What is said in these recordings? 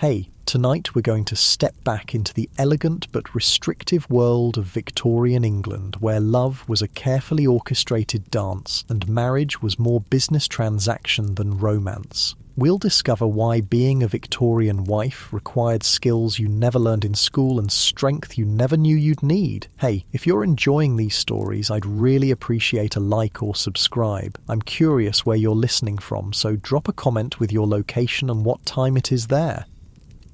Hey, tonight we're going to step back into the elegant but restrictive world of Victorian England, where love was a carefully orchestrated dance and marriage was more business transaction than romance. We'll discover why being a Victorian wife required skills you never learned in school and strength you never knew you'd need. Hey, if you're enjoying these stories, I'd really appreciate a like or subscribe. I'm curious where you're listening from, so drop a comment with your location and what time it is there.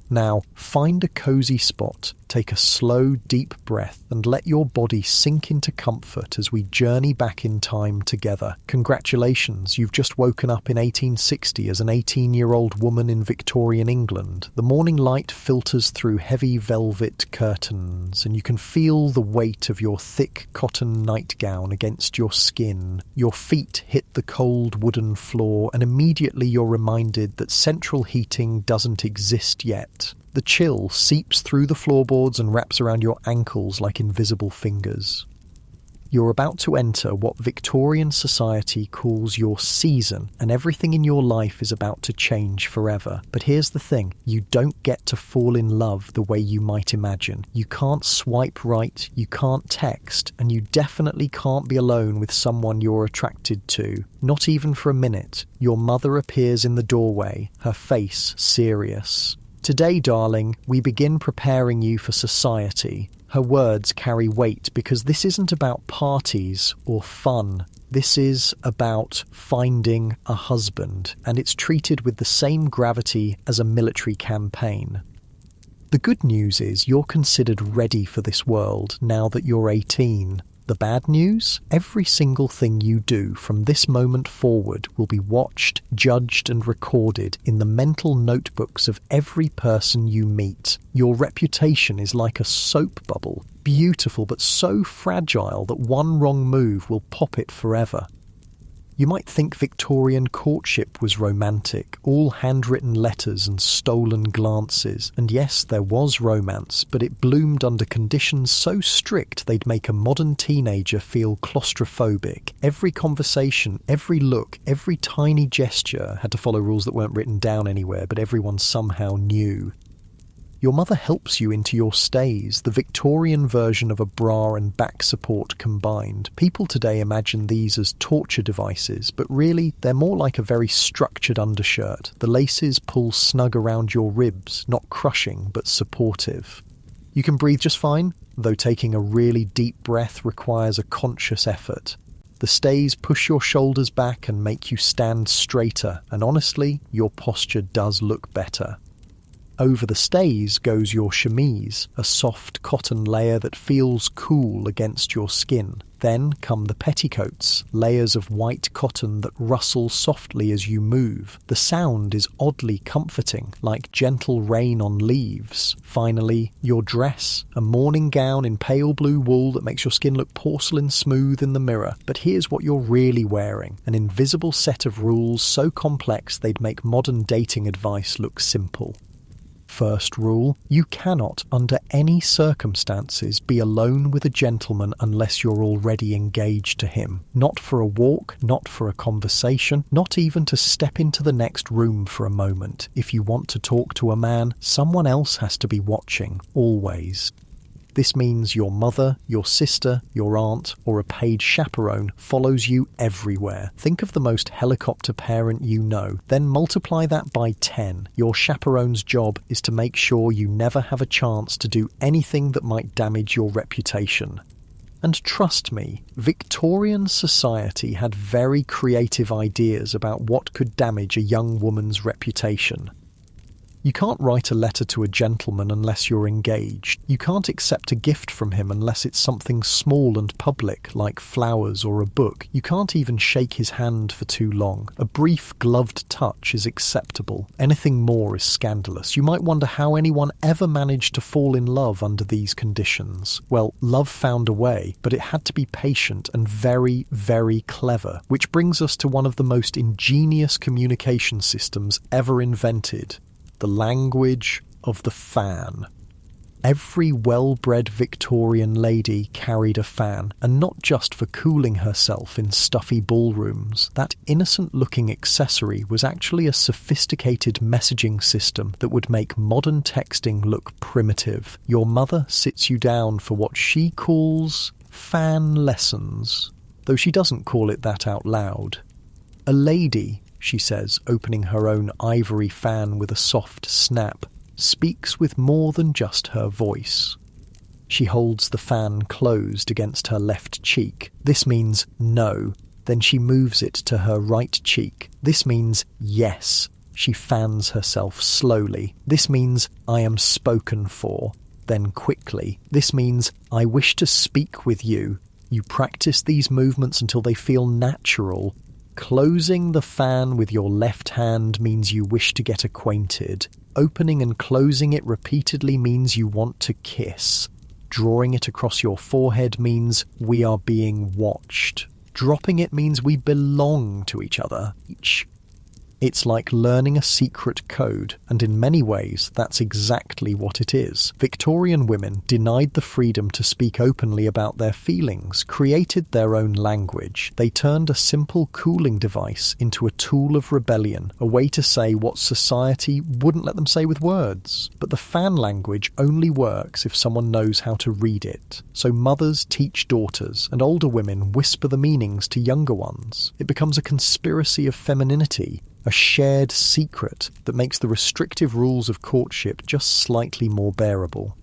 Now, find a cozy spot, take a slow, deep breath, and let your body sink into comfort as we journey back in time together. Congratulations, you've just woken up in 1860 as an 18-year-old woman in Victorian England. The morning light filters through heavy velvet curtains, and you can feel the weight of your thick cotton nightgown against your skin. Your feet hit the cold wooden floor, and immediately you're reminded that central heating doesn't exist yet. The chill seeps through the floorboards and wraps around your ankles like invisible fingers. You're about to enter what Victorian society calls your season, and everything in your life is about to change forever. But here's the thing, you don't get to fall in love the way you might imagine. You can't swipe right, you can't text, and you definitely can't be alone with someone you're attracted to. Not even for a minute. Your mother appears in the doorway, her face serious. Today, darling, we begin preparing you for society. Her words carry weight because this isn't about parties or fun. This is about finding a husband, and it's treated with the same gravity as a military campaign. The good news is you're considered ready for this world now that you're 18. The bad news? Every single thing you do from this moment forward will be watched, judged and recorded in the mental notebooks of every person you meet. Your reputation is like a soap bubble, beautiful but so fragile that one wrong move will pop it forever. You might think Victorian courtship was romantic, all handwritten letters and stolen glances. And yes, there was romance, but it bloomed under conditions so strict they'd make a modern teenager feel claustrophobic. Every conversation, every look, every tiny gesture had to follow rules that weren't written down anywhere, but everyone somehow knew. Your mother helps you into your stays, the Victorian version of a bra and back support combined. People today imagine these as torture devices, but really they're more like a very structured undershirt. The laces pull snug around your ribs, not crushing but supportive. You can breathe just fine, though taking a really deep breath requires a conscious effort. The stays push your shoulders back and make you stand straighter, and honestly, your posture does look better. Over the stays goes your chemise, a soft cotton layer that feels cool against your skin. Then come the petticoats, layers of white cotton that rustle softly as you move. The sound is oddly comforting, like gentle rain on leaves. Finally, your dress, a morning gown in pale blue wool that makes your skin look porcelain smooth in the mirror. But here's what you're really wearing, an invisible set of rules so complex they'd make modern dating advice look simple. First rule, you cannot, under any circumstances, be alone with a gentleman unless you're already engaged to him. Not for a walk, not for a conversation, not even to step into the next room for a moment. If you want to talk to a man, someone else has to be watching, always. This means your mother, your sister, your aunt, or a paid chaperone follows you everywhere. Think of the most helicopter parent you know, then multiply that by 10. Your chaperone's job is to make sure you never have a chance to do anything that might damage your reputation. And trust me, Victorian society had very creative ideas about what could damage a young woman's reputation. You can't write a letter to a gentleman unless you're engaged. You can't accept a gift from him unless it's something small and public, like flowers or a book. You can't even shake his hand for too long. A brief gloved touch is acceptable. Anything more is scandalous. You might wonder how anyone ever managed to fall in love under these conditions. Well, love found a way, but it had to be patient and very, very clever, which brings us to one of the most ingenious communication systems ever invented. The language of the fan. Every well-bred Victorian lady carried a fan, and not just for cooling herself in stuffy ballrooms. That innocent-looking accessory was actually a sophisticated messaging system that would make modern texting look primitive. Your mother sits you down for what she calls fan lessons, though she doesn't call it that out loud. A lady, she says, opening her own ivory fan with a soft snap, speaks with more than just her voice. She holds the fan closed against her left cheek. This means no. Then she moves it to her right cheek. This means yes. She fans herself slowly. This means I am spoken for. Then quickly. This means I wish to speak with you. You practice these movements until they feel natural. Closing the fan with your left hand means you wish to get acquainted. Opening and closing it repeatedly means you want to kiss. Drawing it across your forehead means we are being watched. Dropping it means we belong to each other. It's like learning a secret code, and in many ways that's exactly what it is. Victorian women denied the freedom to speak openly about their feelings, created their own language. They turned a simple cooling device into a tool of rebellion, a way to say what society wouldn't let them say with words. But the fan language only works if someone knows how to read it. So mothers teach daughters, and older women whisper the meanings to younger ones. It becomes a conspiracy of femininity, a shared secret that makes the restrictive rules of courtship just slightly more bearable.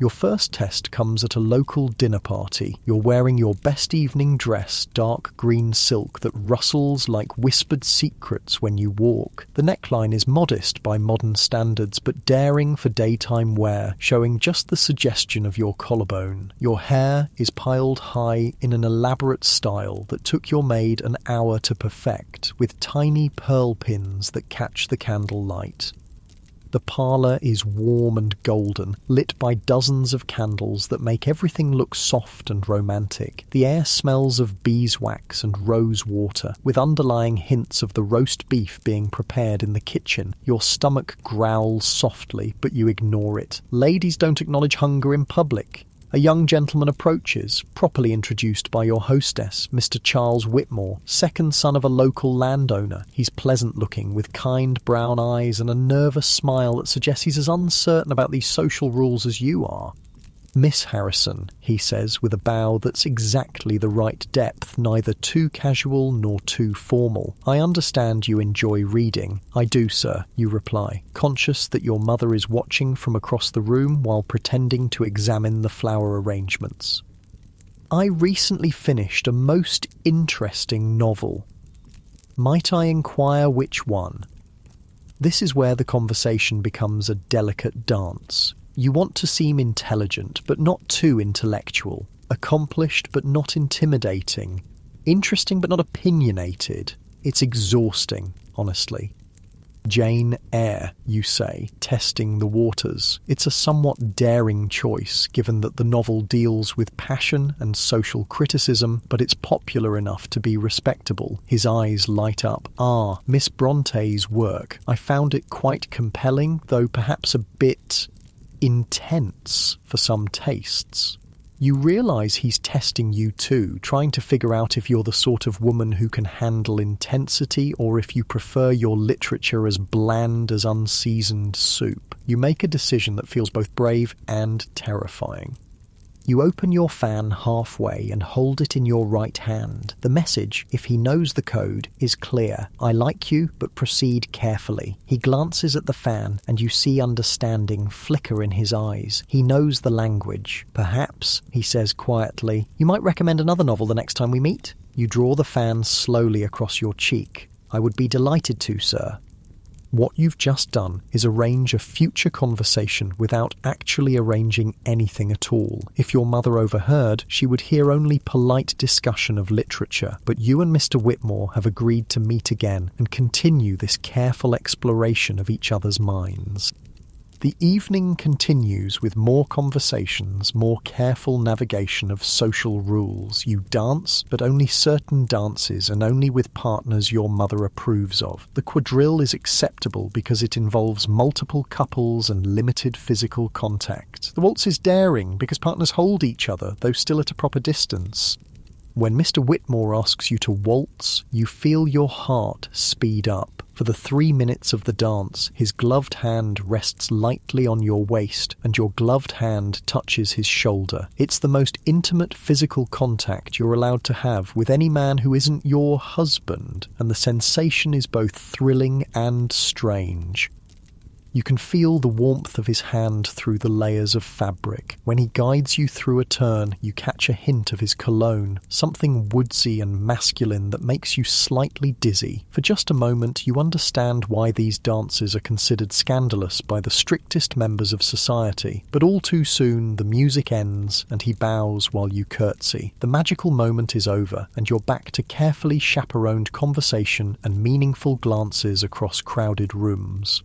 Your first test comes at a local dinner party. You're wearing your best evening dress, dark green silk that rustles like whispered secrets when you walk. The neckline is modest by modern standards, but daring for daytime wear, showing just the suggestion of your collarbone. Your hair is piled high in an elaborate style that took your maid an hour to perfect, with tiny pearl pins that catch the candle light. The parlour is warm and golden, lit by dozens of candles that make everything look soft and romantic. The air smells of beeswax and rose water, with underlying hints of the roast beef being prepared in the kitchen. Your stomach growls softly, but you ignore it. Ladies don't acknowledge hunger in public. A young gentleman approaches, properly introduced by your hostess, Mr. Charles Whitmore, second son of a local landowner. He's pleasant-looking, with kind brown eyes and a nervous smile that suggests he's as uncertain about these social rules as you are. Miss Harrison, he says with a bow that's exactly the right depth, neither too casual nor too formal. I understand you enjoy reading. I do, sir, you reply, conscious that your mother is watching from across the room while pretending to examine the flower arrangements. I recently finished a most interesting novel. Might I inquire which one? This is where the conversation becomes a delicate dance. You want to seem intelligent, but not too intellectual. Accomplished, but not intimidating. Interesting, but not opinionated. It's exhausting, honestly. Jane Eyre, you say, testing the waters. It's a somewhat daring choice, given that the novel deals with passion and social criticism, but it's popular enough to be respectable. His eyes light up. Ah, Miss Bronte's work. I found it quite compelling, though perhaps a bit intense for some tastes. You realise he's testing you too, trying to figure out if you're the sort of woman who can handle intensity or if you prefer your literature as bland as unseasoned soup. You make a decision that feels both brave and terrifying. You open your fan halfway and hold it in your right hand. The message, if he knows the code, is clear. I like you, but proceed carefully. He glances at the fan, and you see understanding flicker in his eyes. He knows the language. Perhaps, he says quietly, you might recommend another novel the next time we meet? You draw the fan slowly across your cheek. I would be delighted to, sir. What you've just done is arrange a future conversation without actually arranging anything at all. If your mother overheard, she would hear only polite discussion of literature, but you and Mr. Whitmore have agreed to meet again and continue this careful exploration of each other's minds. The evening continues with more conversations, more careful navigation of social rules. You dance, but only certain dances and only with partners your mother approves of. The quadrille is acceptable because it involves multiple couples and limited physical contact. The waltz is daring because partners hold each other, though still at a proper distance. When Mr. Whitmore asks you to waltz, you feel your heart speed up. For the 3 minutes of the dance, his gloved hand rests lightly on your waist and your gloved hand touches his shoulder. It's the most intimate physical contact you're allowed to have with any man who isn't your husband, and the sensation is both thrilling and strange. You can feel the warmth of his hand through the layers of fabric. When he guides you through a turn, you catch a hint of his cologne, something woodsy and masculine that makes you slightly dizzy. For just a moment, you understand why these dances are considered scandalous by the strictest members of society. But all too soon, the music ends and he bows while you curtsy. The magical moment is over, and you're back to carefully chaperoned conversation and meaningful glances across crowded rooms.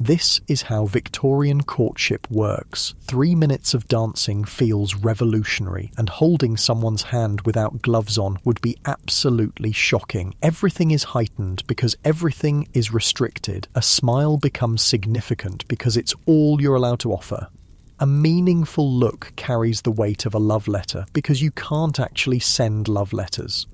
This is how Victorian courtship works. 3 minutes of dancing feels revolutionary, and holding someone's hand without gloves on would be absolutely shocking. Everything is heightened because everything is restricted. A smile becomes significant because it's all you're allowed to offer. A meaningful look carries the weight of a love letter because you can't actually send love letters.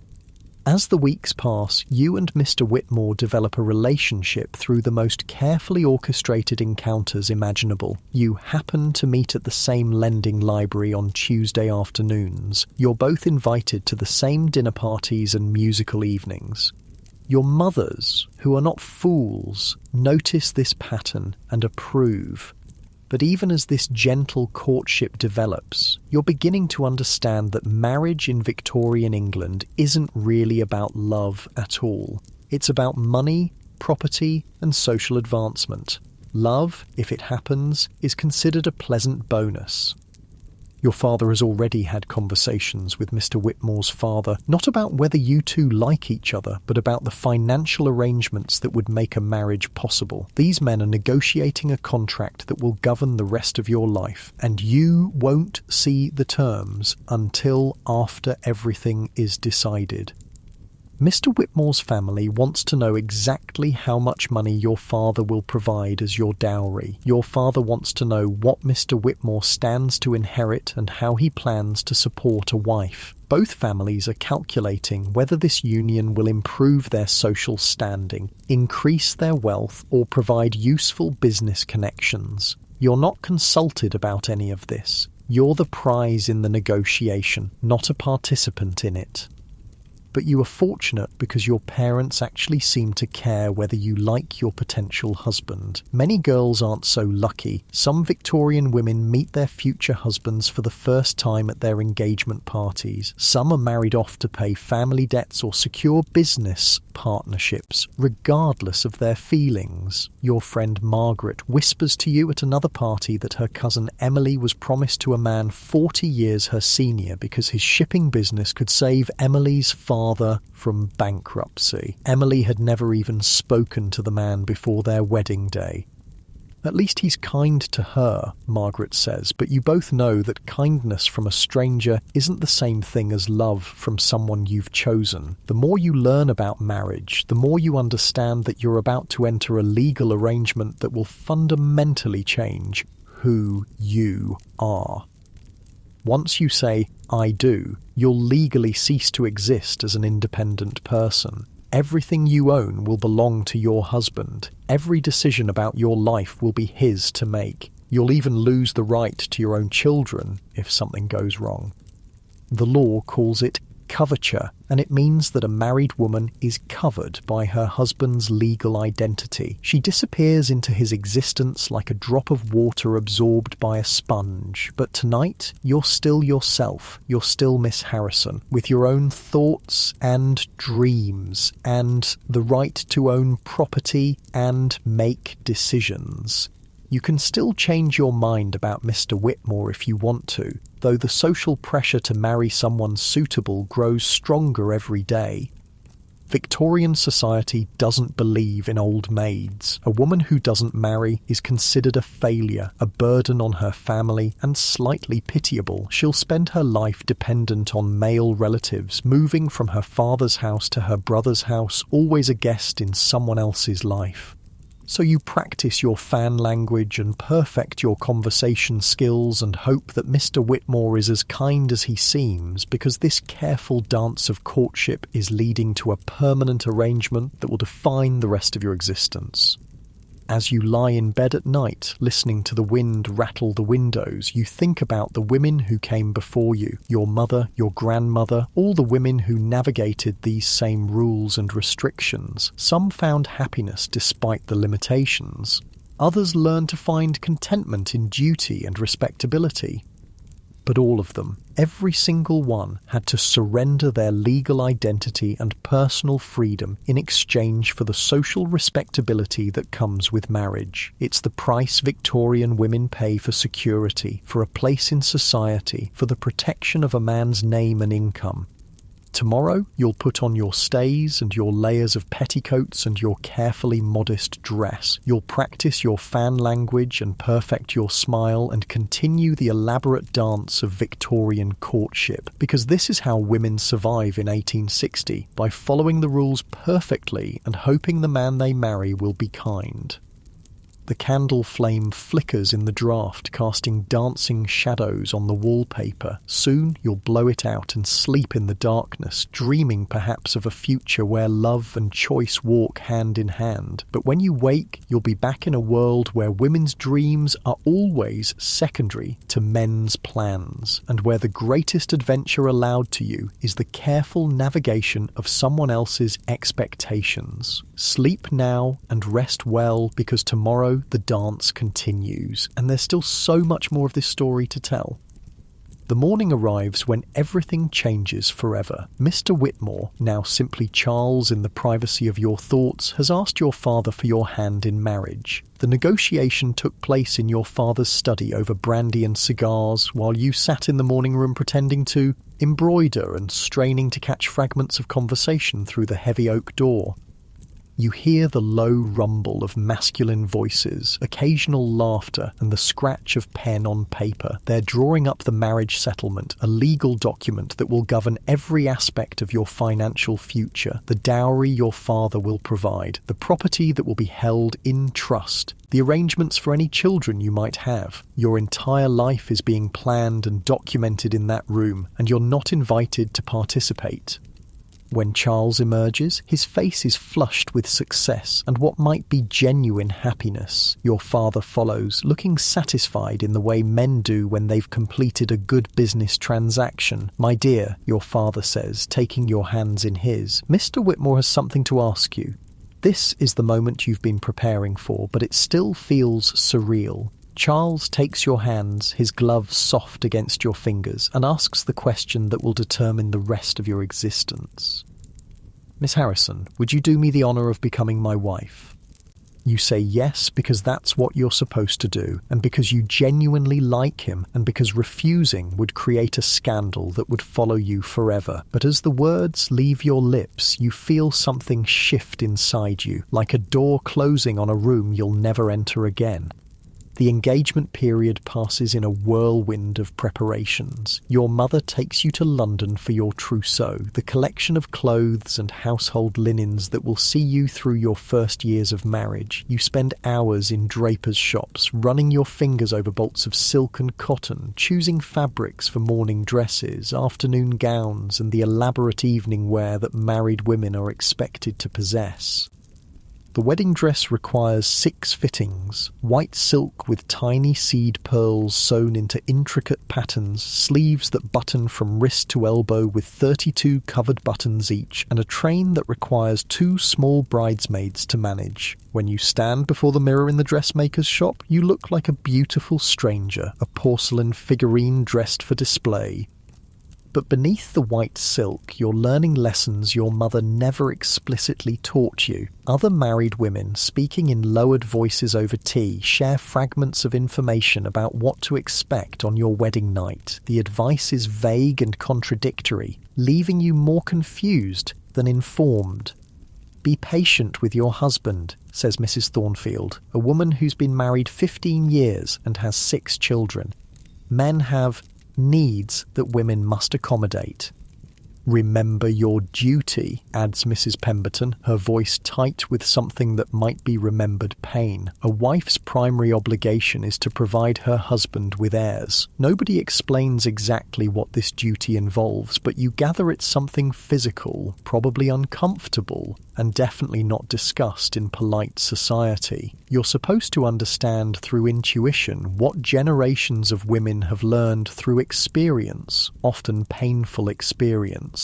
As the weeks pass, you and Mr. Whitmore develop a relationship through the most carefully orchestrated encounters imaginable. You happen to meet at the same lending library on Tuesday afternoons. You're both invited to the same dinner parties and musical evenings. Your mothers, who are not fools, notice this pattern and approve. But even as this gentle courtship develops, you're beginning to understand that marriage in Victorian England isn't really about love at all. It's about money, property, and social advancement. Love, if it happens, is considered a pleasant bonus. Your father has already had conversations with Mr. Whitmore's father, not about whether you two like each other, but about the financial arrangements that would make a marriage possible. These men are negotiating a contract that will govern the rest of your life, and you won't see the terms until after everything is decided. Mr. Whitmore's family wants to know exactly how much money your father will provide as your dowry. Your father wants to know what Mr. Whitmore stands to inherit and how he plans to support a wife. Both families are calculating whether this union will improve their social standing, increase their wealth, or provide useful business connections. You're not consulted about any of this. You're the prize in the negotiation, not a participant in it. But you are fortunate because your parents actually seem to care whether you like your potential husband. Many girls aren't so lucky. Some Victorian women meet their future husbands for the first time at their engagement parties. Some are married off to pay family debts or secure business partnerships, regardless of their feelings. Your friend Margaret whispers to you at another party that her cousin Emily was promised to a man 40 years her senior because his shipping business could save Emily's father from bankruptcy. Emily had never even spoken to the man before their wedding day. At least he's kind to her, Margaret says, but you both know that kindness from a stranger isn't the same thing as love from someone you've chosen. The more you learn about marriage, the more you understand that you're about to enter a legal arrangement that will fundamentally change who you are. Once you say, "I do," you'll legally cease to exist as an independent person. Everything you own will belong to your husband. Every decision about your life will be his to make. You'll even lose the right to your own children if something goes wrong. The law calls it coverture, and it means that a married woman is covered by her husband's legal identity. She disappears into his existence like a drop of water absorbed by a sponge. But tonight, you're still yourself. You're still Miss Harrison, with your own thoughts and dreams, and the right to own property and make decisions. You can still change your mind about Mr. Whitmore if you want to, though the social pressure to marry someone suitable grows stronger every day. Victorian society doesn't believe in old maids. A woman who doesn't marry is considered a failure, a burden on her family, and slightly pitiable. She'll spend her life dependent on male relatives, moving from her father's house to her brother's house, always a guest in someone else's life. So you practice your fan language and perfect your conversation skills and hope that Mr. Whitmore is as kind as he seems, because this careful dance of courtship is leading to a permanent arrangement that will define the rest of your existence. As you lie in bed at night, listening to the wind rattle the windows, you think about the women who came before you, your mother, your grandmother, all the women who navigated these same rules and restrictions. Some found happiness despite the limitations. Others learned to find contentment in duty and respectability. But all of them, every single one, had to surrender their legal identity and personal freedom in exchange for the social respectability that comes with marriage. It's the price Victorian women pay for security, for a place in society, for the protection of a man's name and income. Tomorrow, you'll put on your stays and your layers of petticoats and your carefully modest dress. You'll practice your fan language and perfect your smile and continue the elaborate dance of Victorian courtship, because this is how women survive in 1860, by following the rules perfectly and hoping the man they marry will be kind. The candle flame flickers in the draught, casting dancing shadows on the wallpaper. Soon you'll blow it out and sleep in the darkness, dreaming perhaps of a future where love and choice walk hand in hand. But when you wake, you'll be back in a world where women's dreams are always secondary to men's plans, and where the greatest adventure allowed to you is the careful navigation of someone else's expectations. Sleep now and rest well, because tomorrow the dance continues, and there's still so much more of this story to tell. The morning arrives when everything changes forever. Mr. Whitmore, now simply Charles in the privacy of your thoughts, has asked your father for your hand in marriage. The negotiation took place in your father's study over brandy and cigars, while you sat in the morning room pretending to embroider and straining to catch fragments of conversation through the heavy oak door. You hear the low rumble of masculine voices, occasional laughter, and the scratch of pen on paper. They're drawing up the marriage settlement, a legal document that will govern every aspect of your financial future, the dowry your father will provide, the property that will be held in trust, the arrangements for any children you might have. Your entire life is being planned and documented in that room, and you're not invited to participate. When Charles emerges, his face is flushed with success and what might be genuine happiness. Your father follows, looking satisfied in the way men do when they've completed a good business transaction. "My dear," your father says, taking your hands in his, "Mr. Whitmore has something to ask you." This is the moment you've been preparing for, but it still feels surreal. Charles takes your hands, his gloves soft against your fingers, and asks the question that will determine the rest of your existence. "Miss Harrison, would you do me the honour of becoming my wife?" You say yes because that's what you're supposed to do, and because you genuinely like him, and because refusing would create a scandal that would follow you forever. But as the words leave your lips, you feel something shift inside you, like a door closing on a room you'll never enter again. The engagement period passes in a whirlwind of preparations. Your mother takes you to London for your trousseau, the collection of clothes and household linens that will see you through your first years of marriage. You spend hours in drapers' shops, running your fingers over bolts of silk and cotton, choosing fabrics for morning dresses, afternoon gowns, and the elaborate evening wear that married women are expected to possess. The wedding dress requires 6 fittings: white silk with tiny seed pearls sewn into intricate patterns, sleeves that button from wrist to elbow with 32 covered buttons each, and a train that requires 2 small bridesmaids to manage. When you stand before the mirror in the dressmaker's shop, you look like a beautiful stranger, a porcelain figurine dressed for display. But beneath the white silk, you're learning lessons your mother never explicitly taught you. Other married women, speaking in lowered voices over tea, share fragments of information about what to expect on your wedding night. The advice is vague and contradictory, leaving you more confused than informed. "Be patient with your husband," says Mrs. Thornfield, a woman who's been married 15 years and has 6 children. "Men have needs that women must accommodate." "Remember your duty," adds Mrs. Pemberton, her voice tight with something that might be remembered pain. "A wife's primary obligation is to provide her husband with heirs." Nobody explains exactly what this duty involves, but you gather it's something physical, probably uncomfortable, and definitely not discussed in polite society. You're supposed to understand through intuition what generations of women have learned through experience, often painful experience.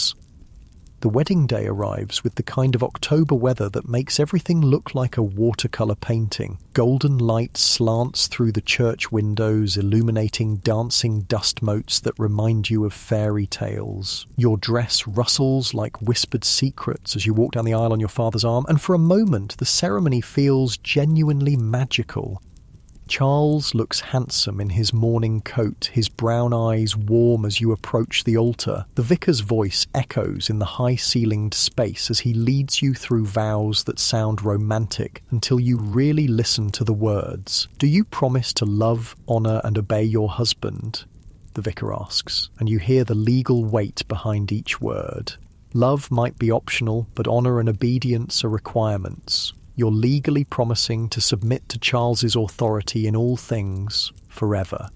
The wedding day arrives with the kind of October weather that makes everything look like a watercolour painting. Golden light slants through the church windows, illuminating dancing dust motes that remind you of fairy tales. Your dress rustles like whispered secrets as you walk down the aisle on your father's arm, and for a moment the ceremony feels genuinely magical. Charles looks handsome in his morning coat, his brown eyes warm as you approach the altar. The vicar's voice echoes in the high-ceilinged space as he leads you through vows that sound romantic until you really listen to the words. "Do you promise to love, honour and obey your husband?" the vicar asks, and you hear the legal weight behind each word. Love might be optional, but honour and obedience are requirements. You're legally promising to submit to Charles's authority in all things, forever.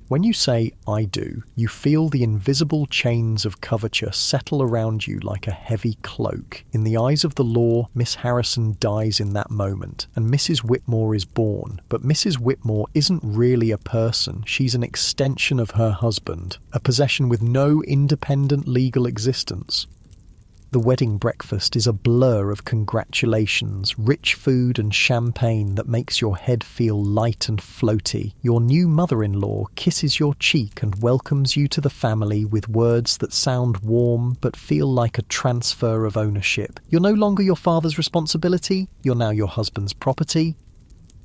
When you say, "I do," you feel the invisible chains of coverture settle around you like a heavy cloak. In the eyes of the law, Miss Harrison dies in that moment, and Mrs. Whitmore is born. But Mrs. Whitmore isn't really a person, she's an extension of her husband, a possession with no independent legal existence. The wedding breakfast is a blur of congratulations, rich food and champagne that makes your head feel light and floaty. Your new mother-in-law kisses your cheek and welcomes you to the family with words that sound warm but feel like a transfer of ownership. You're no longer your father's responsibility, you're now your husband's property.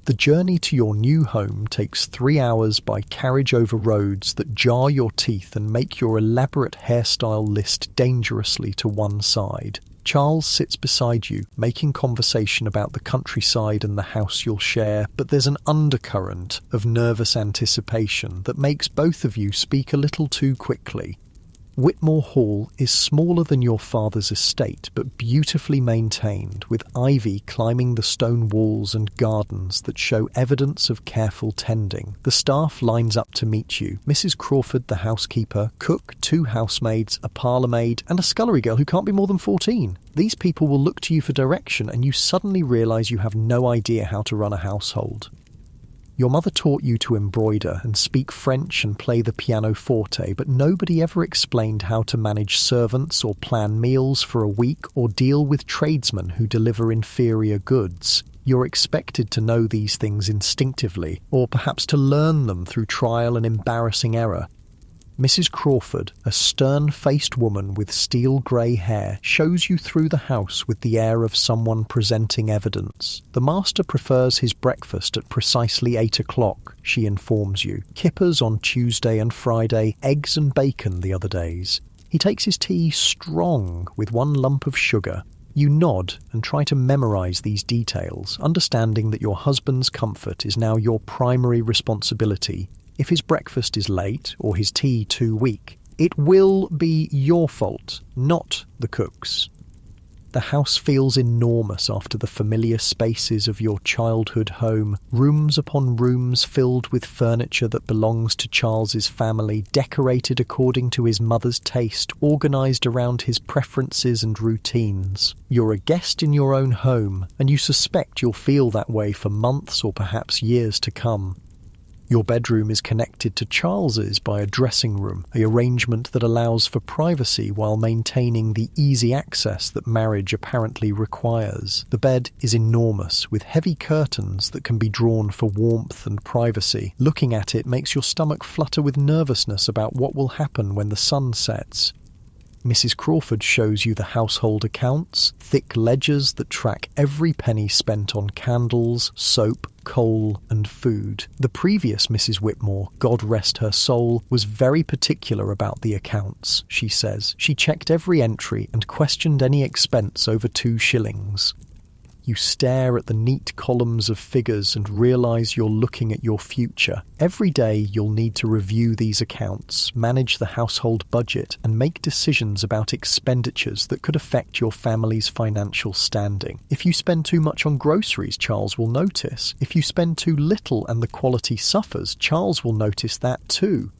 The journey to your new home takes 3 hours by carriage over roads that jar your teeth and make your elaborate hairstyle list dangerously to one side. Charles sits beside you, making conversation about the countryside and the house you'll share, but there's an undercurrent of nervous anticipation that makes both of you speak a little too quickly. Whitmore Hall is smaller than your father's estate, but beautifully maintained, with ivy climbing the stone walls and gardens that show evidence of careful tending. The staff lines up to meet you. Mrs. Crawford, the housekeeper, cook, 2 housemaids, a parlourmaid, and a scullery girl who can't be more than 14. These people will look to you for direction, and you suddenly realise you have no idea how to run a household. Your mother taught you to embroider and speak French and play the pianoforte, but nobody ever explained how to manage servants or plan meals for a week or deal with tradesmen who deliver inferior goods. You're expected to know these things instinctively, or perhaps to learn them through trial and embarrassing error. Mrs. Crawford, a stern-faced woman with steel-grey hair, shows you through the house with the air of someone presenting evidence. The master prefers his breakfast at precisely 8 o'clock, she informs you. Kippers on Tuesday and Friday, eggs and bacon the other days. He takes his tea strong with 1 lump of sugar. You nod and try to memorise these details, understanding that your husband's comfort is now your primary responsibility. If his breakfast is late or his tea too weak, it will be your fault, not the cook's. The house feels enormous after the familiar spaces of your childhood home, rooms upon rooms filled with furniture that belongs to Charles's family, decorated according to his mother's taste, organised around his preferences and routines. You're a guest in your own home, and you suspect you'll feel that way for months or perhaps years to come. Your bedroom is connected to Charles's by a dressing room, an arrangement that allows for privacy while maintaining the easy access that marriage apparently requires. The bed is enormous, with heavy curtains that can be drawn for warmth and privacy. Looking at it makes your stomach flutter with nervousness about what will happen when the sun sets. Mrs. Crawford shows you the household accounts, thick ledgers that track every penny spent on candles, soap, coal and food. The previous Mrs. Whitmore, God rest her soul, was very particular about the accounts, she says. She checked every entry and questioned any expense over 2 shillings. You stare at the neat columns of figures and realise you're looking at your future. Every day you'll need to review these accounts, manage the household budget, and make decisions about expenditures that could affect your family's financial standing. If you spend too much on groceries, Charles will notice. If you spend too little and the quality suffers, Charles will notice that too.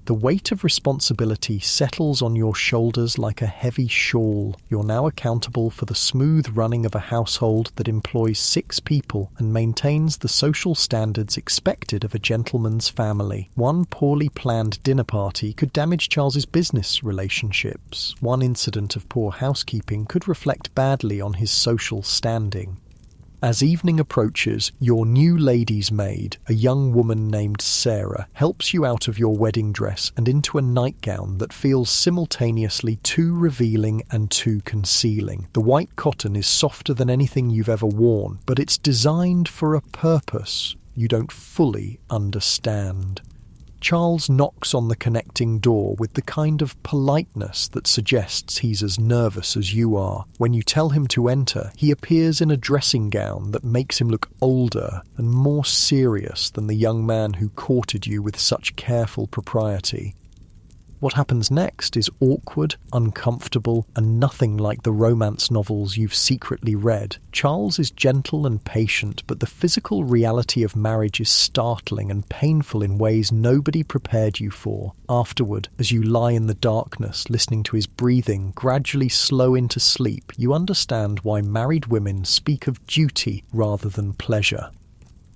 The weight of responsibility settles on your shoulders like a heavy shawl. You're now accountable for the smooth running of a household that employs 6 people and maintains the social standards expected of a gentleman's family. One poorly planned dinner party could damage Charles's business relationships. One incident of poor housekeeping could reflect badly on his social standing. As evening approaches, your new lady's maid, a young woman named Sarah, helps you out of your wedding dress and into a nightgown that feels simultaneously too revealing and too concealing. The white cotton is softer than anything you've ever worn, but it's designed for a purpose you don't fully understand. Charles knocks on the connecting door with the kind of politeness that suggests he's as nervous as you are. When you tell him to enter, he appears in a dressing gown that makes him look older and more serious than the young man who courted you with such careful propriety. What happens next is awkward, uncomfortable, and nothing like the romance novels you've secretly read. Charles is gentle and patient, but the physical reality of marriage is startling and painful in ways nobody prepared you for. Afterward, as you lie in the darkness, listening to his breathing gradually slow into sleep, you understand why married women speak of duty rather than pleasure.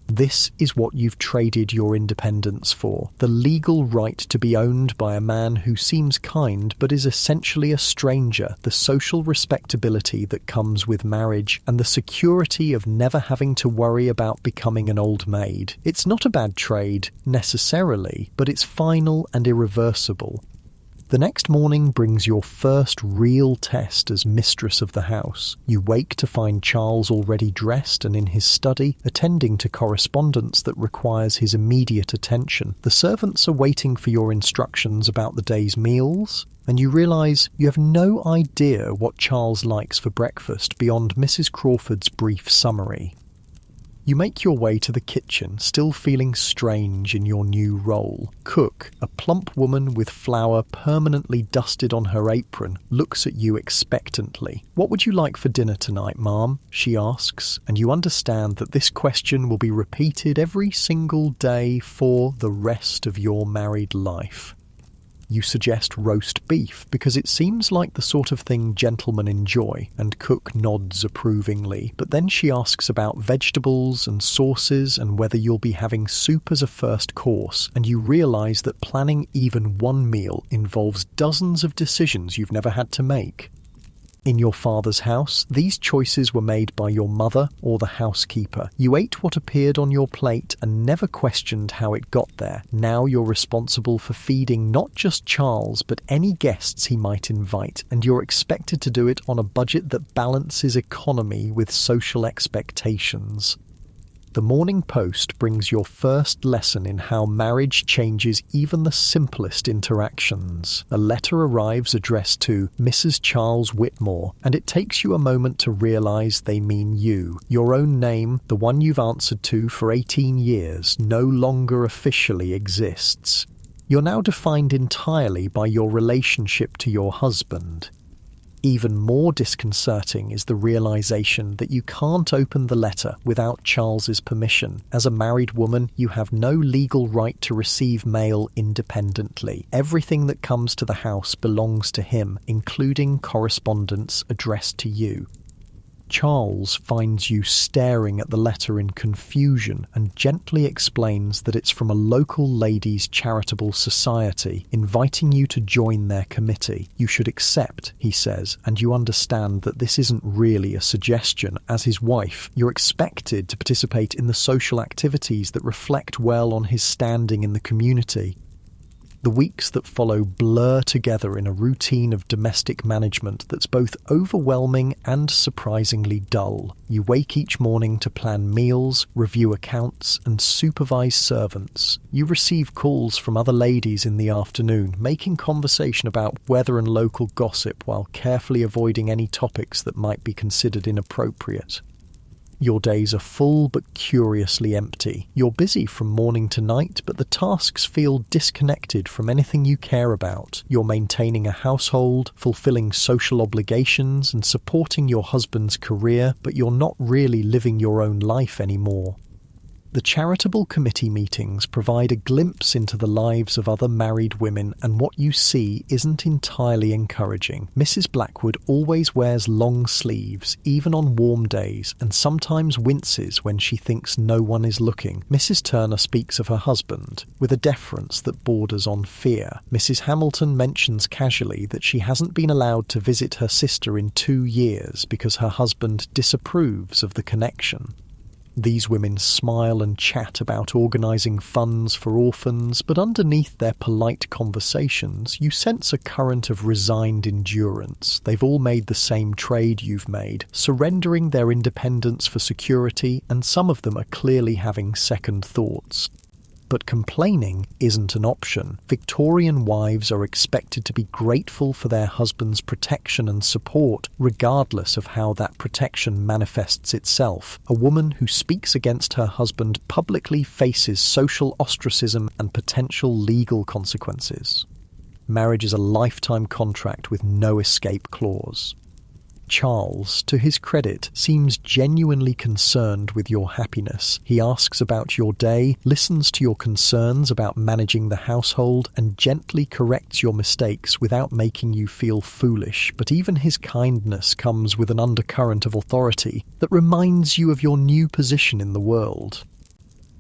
This is what you've traded your independence for, the legal right to be owned by a man who seems kind but is essentially a stranger, the social respectability that comes with marriage, and the security of never having to worry about becoming an old maid. It's not a bad trade, necessarily, but it's final and irreversible. The next morning brings your first real test as mistress of the house. You wake to find Charles already dressed and in his study, attending to correspondence that requires his immediate attention. The servants are waiting for your instructions about the day's meals, and you realise you have no idea what Charles likes for breakfast beyond Mrs. Crawford's brief summary. You make your way to the kitchen, still feeling strange in your new role. Cook, a plump woman with flour permanently dusted on her apron, looks at you expectantly. "What would you like for dinner tonight, ma'am?" she asks, and you understand that this question will be repeated every single day for the rest of your married life. You suggest roast beef because it seems like the sort of thing gentlemen enjoy, and Cook nods approvingly. But then she asks about vegetables and sauces and whether you'll be having soup as a first course, and you realise that planning even one meal involves dozens of decisions you've never had to make. In your father's house, these choices were made by your mother or the housekeeper. You ate what appeared on your plate and never questioned how it got there. Now you're responsible for feeding not just Charles, but any guests he might invite, and you're expected to do it on a budget that balances economy with social expectations. The Morning Post brings your first lesson in how marriage changes even the simplest interactions. A letter arrives addressed to Mrs. Charles Whitmore, and it takes you a moment to realise they mean you. Your own name, the one you've answered to for 18 years, no longer officially exists. You're now defined entirely by your relationship to your husband. Even more disconcerting is the realisation that you can't open the letter without Charles's permission. As a married woman, you have no legal right to receive mail independently. Everything that comes to the house belongs to him, including correspondence addressed to you. Charles finds you staring at the letter in confusion and gently explains that it's from a local ladies' charitable society, inviting you to join their committee. You should accept, he says, and you understand that this isn't really a suggestion. As his wife, you're expected to participate in the social activities that reflect well on his standing in the community. The weeks that follow blur together in a routine of domestic management that's both overwhelming and surprisingly dull. You wake each morning to plan meals, review accounts, and supervise servants. You receive calls from other ladies in the afternoon, making conversation about weather and local gossip while carefully avoiding any topics that might be considered inappropriate. Your days are full but curiously empty. You're busy from morning to night, but the tasks feel disconnected from anything you care about. You're maintaining a household, fulfilling social obligations, and supporting your husband's career, but you're not really living your own life anymore. The charitable committee meetings provide a glimpse into the lives of other married women, and what you see isn't entirely encouraging. Mrs. Blackwood always wears long sleeves, even on warm days, and sometimes winces when she thinks no one is looking. Mrs. Turner speaks of her husband with a deference that borders on fear. Mrs. Hamilton mentions casually that she hasn't been allowed to visit her sister in 2 years because her husband disapproves of the connection. These women smile and chat about organising funds for orphans, but underneath their polite conversations, you sense a current of resigned endurance. They've all made the same trade you've made, surrendering their independence for security, and some of them are clearly having second thoughts. But complaining isn't an option. Victorian wives are expected to be grateful for their husband's protection and support, regardless of how that protection manifests itself. A woman who speaks against her husband publicly faces social ostracism and potential legal consequences. Marriage is a lifetime contract with no escape clause. Charles, to his credit, seems genuinely concerned with your happiness. He asks about your day, listens to your concerns about managing the household, and gently corrects your mistakes without making you feel foolish. But even his kindness comes with an undercurrent of authority that reminds you of your new position in the world.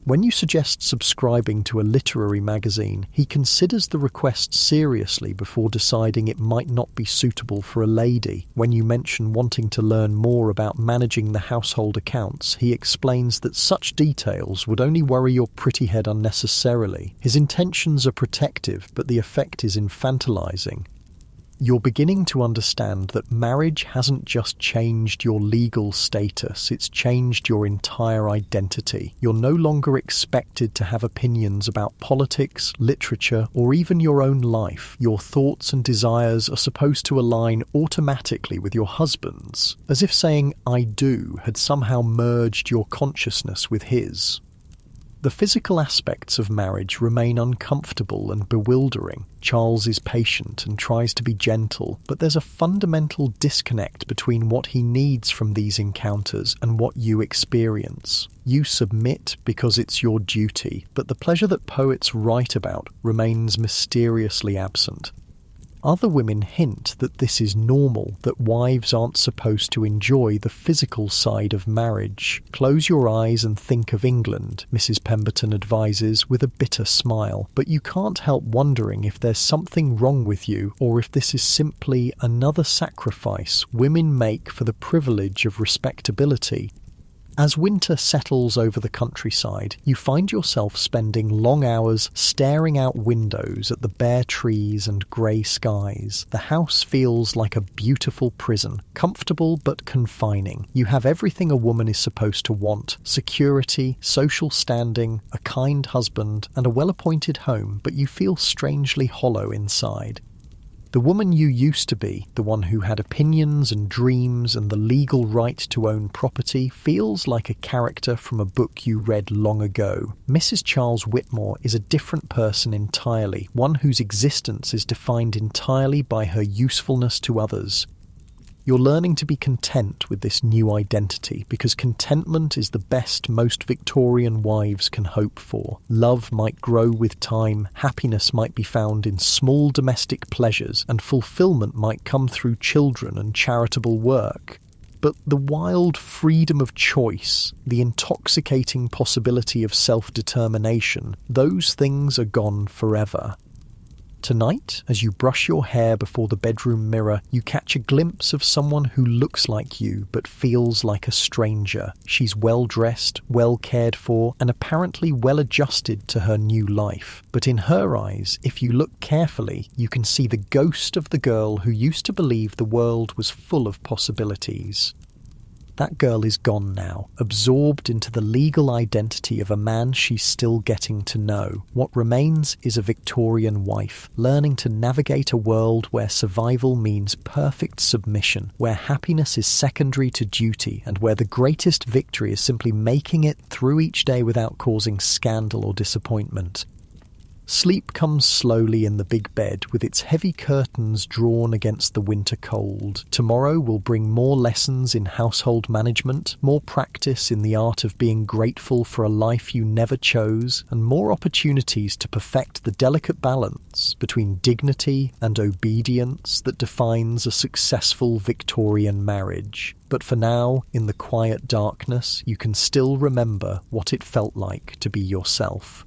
When you suggest subscribing to a literary magazine, he considers the request seriously before deciding it might not be suitable for a lady. When you mention wanting to learn more about managing the household accounts, he explains that such details would only worry your pretty head unnecessarily. His intentions are protective, but the effect is infantilizing. You're beginning to understand that marriage hasn't just changed your legal status, it's changed your entire identity. You're no longer expected to have opinions about politics, literature, or even your own life. Your thoughts and desires are supposed to align automatically with your husband's, as if saying "I do" had somehow merged your consciousness with his. The physical aspects of marriage remain uncomfortable and bewildering. Charles is patient and tries to be gentle, but there's a fundamental disconnect between what he needs from these encounters and what you experience. You submit because it's your duty, but the pleasure that poets write about remains mysteriously absent. Other women hint that this is normal, that wives aren't supposed to enjoy the physical side of marriage. Close your eyes and think of England, Mrs. Pemberton advises with a bitter smile, but you can't help wondering if there's something wrong with you, or if this is simply another sacrifice women make for the privilege of respectability. As winter settles over the countryside, you find yourself spending long hours staring out windows at the bare trees and grey skies. The house feels like a beautiful prison, comfortable but confining. You have everything a woman is supposed to want: security, social standing, a kind husband, and a well-appointed home, but you feel strangely hollow inside. The woman you used to be, the one who had opinions and dreams and the legal right to own property, feels like a character from a book you read long ago. Mrs. Charles Whitmore is a different person entirely, one whose existence is defined entirely by her usefulness to others. You're learning to be content with this new identity, because contentment is the best most Victorian wives can hope for. Love might grow with time, happiness might be found in small domestic pleasures, and fulfillment might come through children and charitable work. But the wild freedom of choice, the intoxicating possibility of self-determination, those things are gone forever. Tonight, as you brush your hair before the bedroom mirror, you catch a glimpse of someone who looks like you but feels like a stranger. She's well-dressed, well-cared for, and apparently well-adjusted to her new life. But in her eyes, if you look carefully, you can see the ghost of the girl who used to believe the world was full of possibilities. That girl is gone now, absorbed into the legal identity of a man she's still getting to know. What remains is a Victorian wife, learning to navigate a world where survival means perfect submission, where happiness is secondary to duty, and where the greatest victory is simply making it through each day without causing scandal or disappointment. Sleep comes slowly in the big bed, with its heavy curtains drawn against the winter cold. Tomorrow will bring more lessons in household management, more practice in the art of being grateful for a life you never chose, and more opportunities to perfect the delicate balance between dignity and obedience that defines a successful Victorian marriage. But for now, in the quiet darkness, you can still remember what it felt like to be yourself.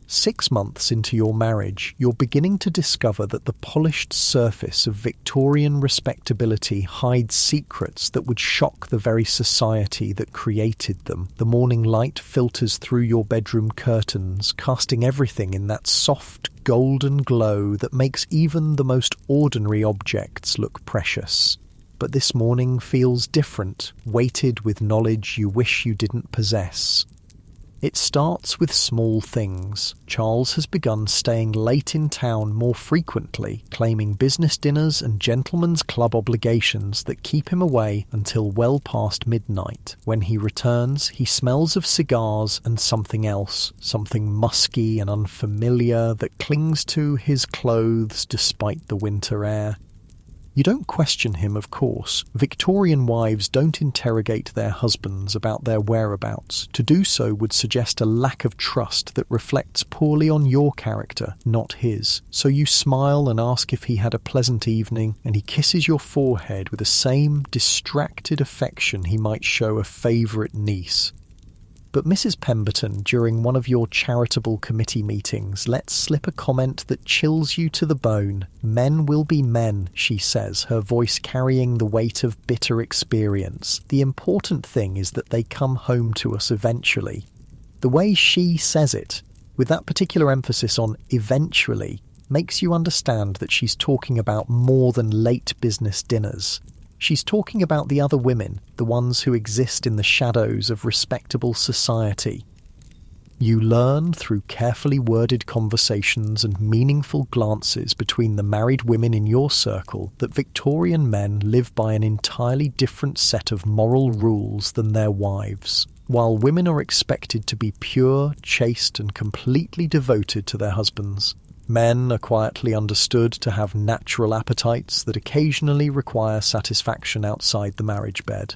6 months into your marriage, you're beginning to discover that the polished surface of Victorian respectability hides secrets that would shock the very society that created them. The morning light filters through your bedroom curtains, casting everything in that soft, golden glow that makes even the most ordinary objects look precious. But this morning feels different, weighted with knowledge you wish you didn't possess. It starts with small things. Charles has begun staying late in town more frequently, claiming business dinners and gentlemen's club obligations that keep him away until well past midnight. When he returns, he smells of cigars and something else, something musky and unfamiliar that clings to his clothes despite the winter air. You don't question him, of course. Victorian wives don't interrogate their husbands about their whereabouts. To do so would suggest a lack of trust that reflects poorly on your character, not his. So you smile and ask if he had a pleasant evening, and he kisses your forehead with the same distracted affection he might show a favourite niece. But Mrs. Pemberton, during one of your charitable committee meetings, lets slip a comment that chills you to the bone. Men will be men, she says, her voice carrying the weight of bitter experience. The important thing is that they come home to us eventually. The way she says it, with that particular emphasis on eventually, makes you understand that she's talking about more than late business dinners. She's talking about the other women, the ones who exist in the shadows of respectable society. You learn through carefully worded conversations and meaningful glances between the married women in your circle that Victorian men live by an entirely different set of moral rules than their wives. While women are expected to be pure, chaste, and completely devoted to their husbands, men are quietly understood to have natural appetites that occasionally require satisfaction outside the marriage bed.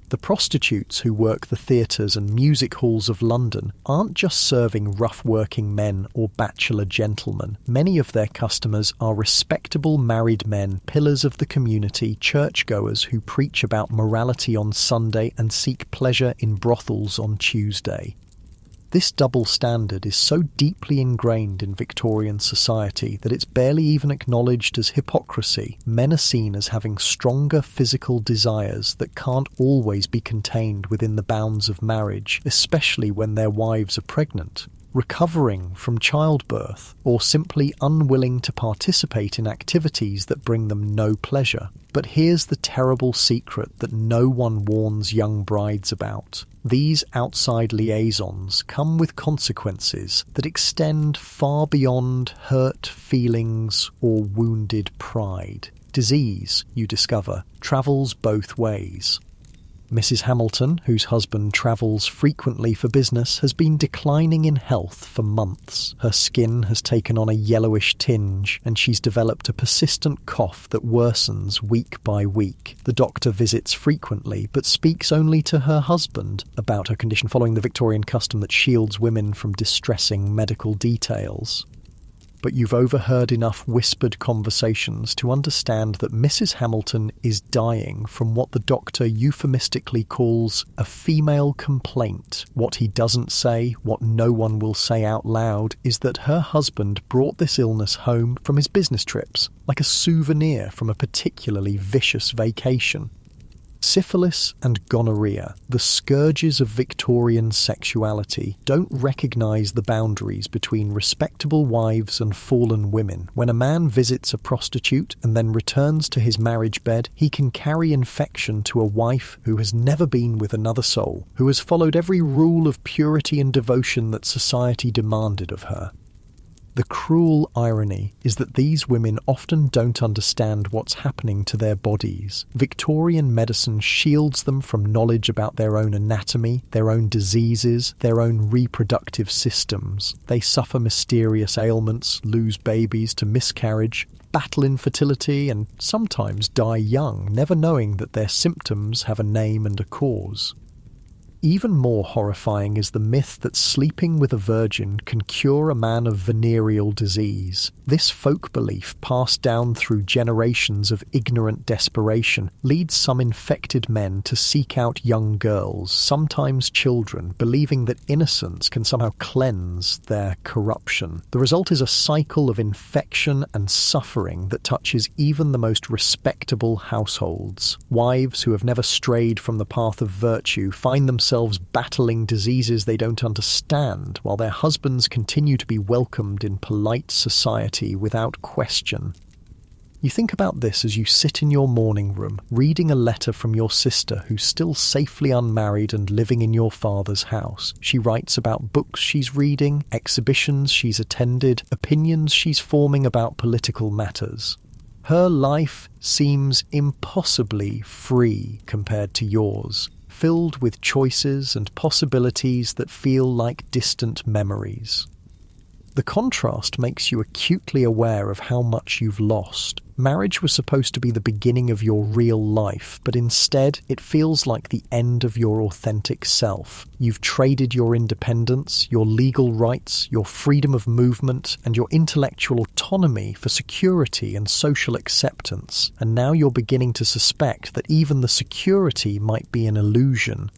The prostitutes who work the theatres and music halls of London aren't just serving rough working men or bachelor gentlemen. Many of their customers are respectable married men, pillars of the community, churchgoers who preach about morality on Sunday and seek pleasure in brothels on Tuesday. This double standard is so deeply ingrained in Victorian society that it's barely even acknowledged as hypocrisy. Men are seen as having stronger physical desires that can't always be contained within the bounds of marriage, especially when their wives are pregnant, recovering from childbirth, or simply unwilling to participate in activities that bring them no pleasure. But here's the terrible secret that no one warns young brides about. These outside liaisons come with consequences that extend far beyond hurt feelings or wounded pride. Disease, you discover, travels both ways. Mrs. Hamilton, whose husband travels frequently for business, has been declining in health for months. Her skin has taken on a yellowish tinge, and she's developed a persistent cough that worsens week by week. The doctor visits frequently, but speaks only to her husband about her condition, following the Victorian custom that shields women from distressing medical details. but you've overheard enough whispered conversations to understand that Mrs. Hamilton is dying from what the doctor euphemistically calls a female complaint. What he doesn't say, what no one will say out loud, is that her husband brought this illness home from his business trips, like a souvenir from a particularly vicious vacation. Syphilis and gonorrhea, the scourges of Victorian sexuality, don't recognise the boundaries between respectable wives and fallen women. When a man visits a prostitute and then returns to his marriage bed, he can carry infection to a wife who has never been with another soul, who has followed every rule of purity and devotion that society demanded of her. The cruel irony is that these women often don't understand what's happening to their bodies. Victorian medicine shields them from knowledge about their own anatomy, their own diseases, their own reproductive systems. They suffer mysterious ailments, lose babies to miscarriage, battle infertility, and sometimes die young, never knowing that their symptoms have a name and a cause. Even more horrifying is the myth that sleeping with a virgin can cure a man of venereal disease. This folk belief, passed down through generations of ignorant desperation, leads some infected men to seek out young girls, sometimes children, believing that innocence can somehow cleanse their corruption. The result is a cycle of infection and suffering that touches even the most respectable households. Wives who have never strayed from the path of virtue find themselves battling diseases they don't understand, while their husbands continue to be welcomed in polite society without question. You think about this as you sit in your morning room, reading a letter from your sister who's still safely unmarried and living in your father's house. She writes about books she's reading, exhibitions she's attended, opinions she's forming about political matters. Her life seems impossibly free compared to yours, filled with choices and possibilities that feel like distant memories. The contrast makes you acutely aware of how much you've lost. Marriage was supposed to be the beginning of your real life, but instead it feels like the end of your authentic self. You've traded your independence, your legal rights, your freedom of movement, and your intellectual autonomy for security and social acceptance, and now you're beginning to suspect that even the security might be an illusion.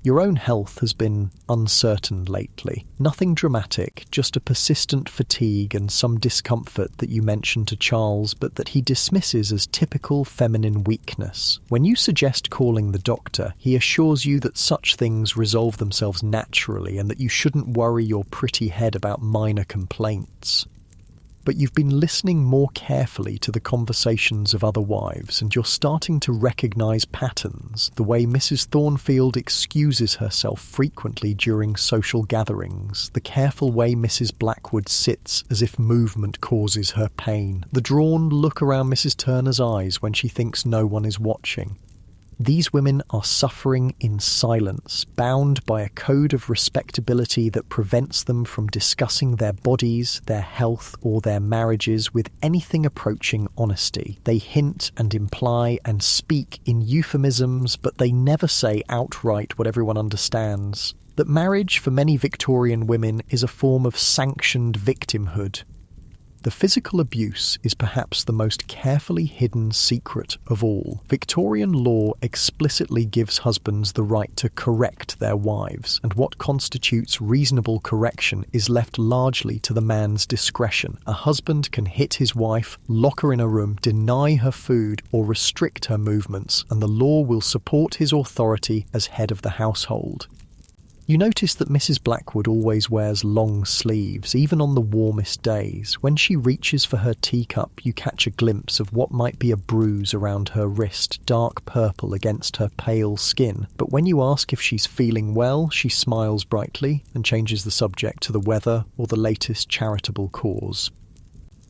Your own health has been uncertain lately. Nothing dramatic, just a persistent fatigue and some discomfort that you mention to Charles, but that he dismisses as typical feminine weakness. When you suggest calling the doctor, he assures you that such things resolve themselves naturally and that you shouldn't worry your pretty head about minor complaints. But you've been listening more carefully to the conversations of other wives, and you're starting to recognise patterns, the way Mrs. Thornfield excuses herself frequently during social gatherings, the careful way Mrs. Blackwood sits as if movement causes her pain, the drawn look around Mrs. Turner's eyes when she thinks no one is watching. These women are suffering in silence, bound by a code of respectability that prevents them from discussing their bodies, their health, or their marriages with anything approaching honesty. They hint and imply and speak in euphemisms, but they never say outright what everyone understands. That marriage for many Victorian women is a form of sanctioned victimhood. The physical abuse is perhaps the most carefully hidden secret of all. Victorian law explicitly gives husbands the right to correct their wives, and what constitutes reasonable correction is left largely to the man's discretion. A husband can hit his wife, lock her in a room, deny her food, or restrict her movements, and the law will support his authority as head of the household. You notice that Mrs. Blackwood always wears long sleeves, even on the warmest days. When she reaches for her teacup, you catch a glimpse of what might be a bruise around her wrist, dark purple against her pale skin. But when you ask if she's feeling well, she smiles brightly and changes the subject to the weather or the latest charitable cause.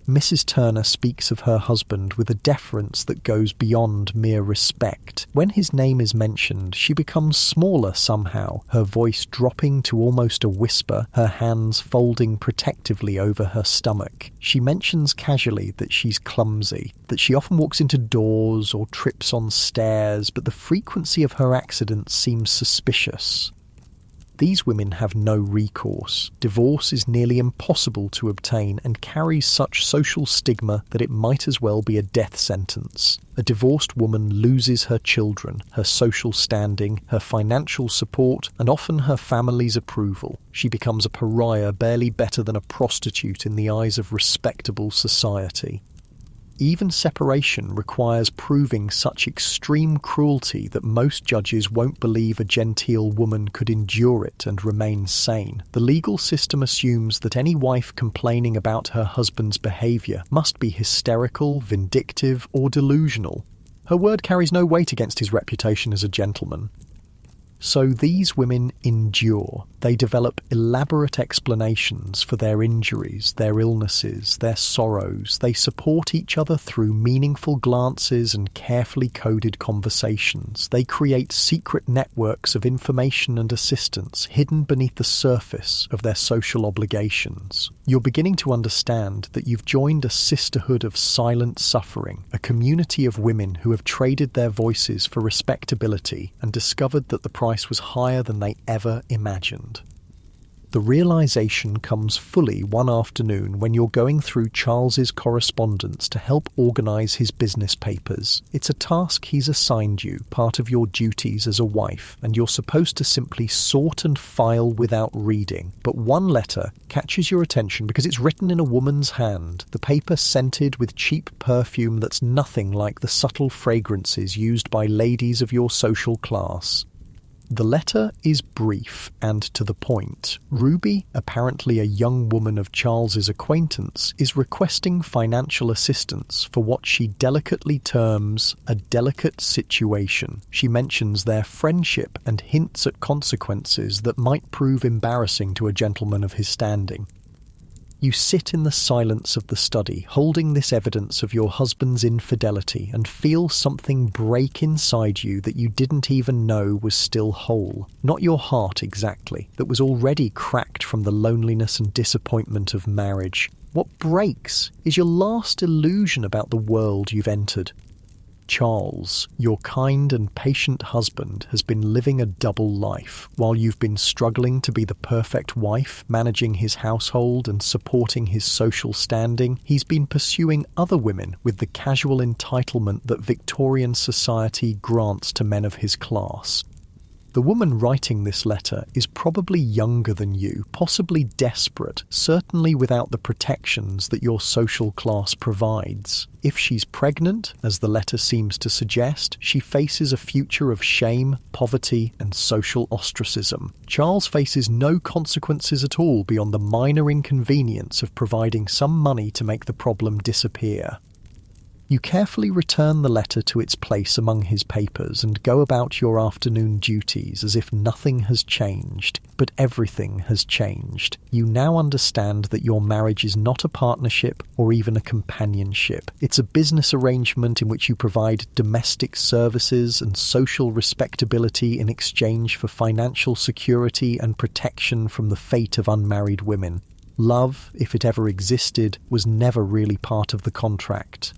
Mrs. Turner speaks of her husband with a deference that goes beyond mere respect. When his name is mentioned, she becomes smaller somehow, her voice dropping to almost a whisper, her hands folding protectively over her stomach. She mentions casually that she's clumsy, that she often walks into doors or trips on stairs, but the frequency of her accidents seems suspicious. These women have no recourse. Divorce is nearly impossible to obtain and carries such social stigma that it might as well be a death sentence. A divorced woman loses her children, her social standing, her financial support, and often her family's approval. She becomes a pariah, barely better than a prostitute in the eyes of respectable society. Even separation requires proving such extreme cruelty that most judges won't believe a genteel woman could endure it and remain sane. The legal system assumes that any wife complaining about her husband's behaviour must be hysterical, vindictive, or delusional. Her word carries no weight against his reputation as a gentleman. So these women endure. They develop elaborate explanations for their injuries, their illnesses, their sorrows. They support each other through meaningful glances and carefully coded conversations. They create secret networks of information and assistance hidden beneath the surface of their social obligations. You're beginning to understand that you've joined a sisterhood of silent suffering, a community of women who have traded their voices for respectability and discovered that the price was higher than they ever imagined. The realization comes fully one afternoon when you're going through Charles's correspondence to help organize his business papers. It's a task he's assigned you, part of your duties as a wife, and you're supposed to simply sort and file without reading. But one letter catches your attention because it's written in a woman's hand, the paper scented with cheap perfume that's nothing like the subtle fragrances used by ladies of your social class. The letter is brief and to the point. Ruby, apparently a young woman of Charles's acquaintance, is requesting financial assistance for what she delicately terms a delicate situation. She mentions their friendship and hints at consequences that might prove embarrassing to a gentleman of his standing. You sit in the silence of the study, holding this evidence of your husband's infidelity, and feel something break inside you that you didn't even know was still whole. Not your heart exactly, that was already cracked from the loneliness and disappointment of marriage. What breaks is your last illusion about the world you've entered. Charles, your kind and patient husband, has been living a double life. While you've been struggling to be the perfect wife, managing his household and supporting his social standing, he's been pursuing other women with the casual entitlement that Victorian society grants to men of his class. The woman writing this letter is probably younger than you, possibly desperate, certainly without the protections that your social class provides. If she's pregnant, as the letter seems to suggest, she faces a future of shame, poverty, and social ostracism. Charles faces no consequences at all beyond the minor inconvenience of providing some money to make the problem disappear. You carefully return the letter to its place among his papers and go about your afternoon duties as if nothing has changed. But everything has changed. You now understand that your marriage is not a partnership or even a companionship. It's a business arrangement in which you provide domestic services and social respectability in exchange for financial security and protection from the fate of unmarried women. Love, if it ever existed, was never really part of the contract.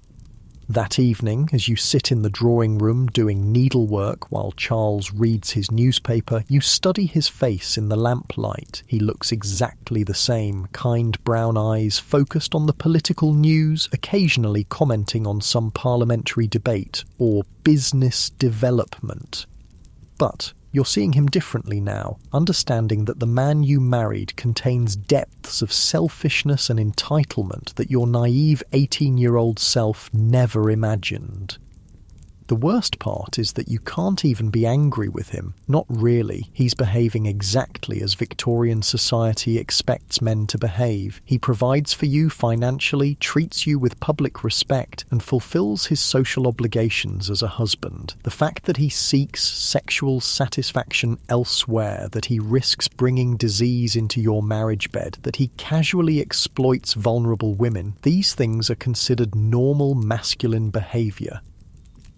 That evening, as you sit in the drawing room doing needlework while Charles reads his newspaper, you study his face in the lamplight. He looks exactly the same, kind brown eyes focused on the political news, occasionally commenting on some parliamentary debate or business development. But you're seeing him differently now, understanding that the man you married contains depths of selfishness and entitlement that your naive 18-year-old self never imagined. The worst part is that you can't even be angry with him. Not really. He's behaving exactly as Victorian society expects men to behave. He provides for you financially, treats you with public respect, and fulfills his social obligations as a husband. The fact that he seeks sexual satisfaction elsewhere, that he risks bringing disease into your marriage bed, that he casually exploits vulnerable women, these things are considered normal masculine behavior.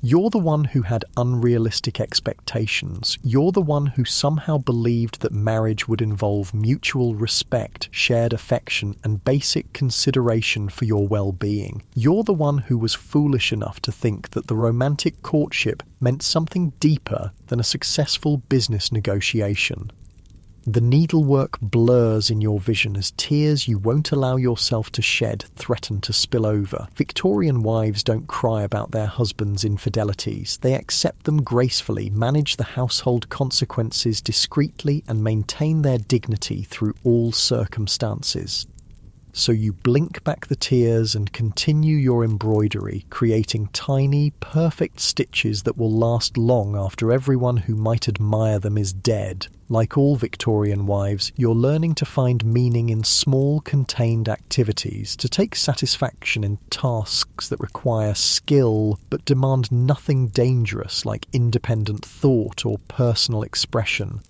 You're the one who had unrealistic expectations. You're the one who somehow believed that marriage would involve mutual respect, shared affection, and basic consideration for your well-being. You're the one who was foolish enough to think that the romantic courtship meant something deeper than a successful business negotiation. The needlework blurs in your vision as tears you won't allow yourself to shed threaten to spill over. Victorian wives don't cry about their husbands' infidelities. They accept them gracefully, manage the household consequences discreetly, and maintain their dignity through all circumstances. So you blink back the tears and continue your embroidery, creating tiny, perfect stitches that will last long after everyone who might admire them is dead. Like all Victorian wives, you're learning to find meaning in small, contained activities, to take satisfaction in tasks that require skill but demand nothing dangerous like independent thought or personal expression.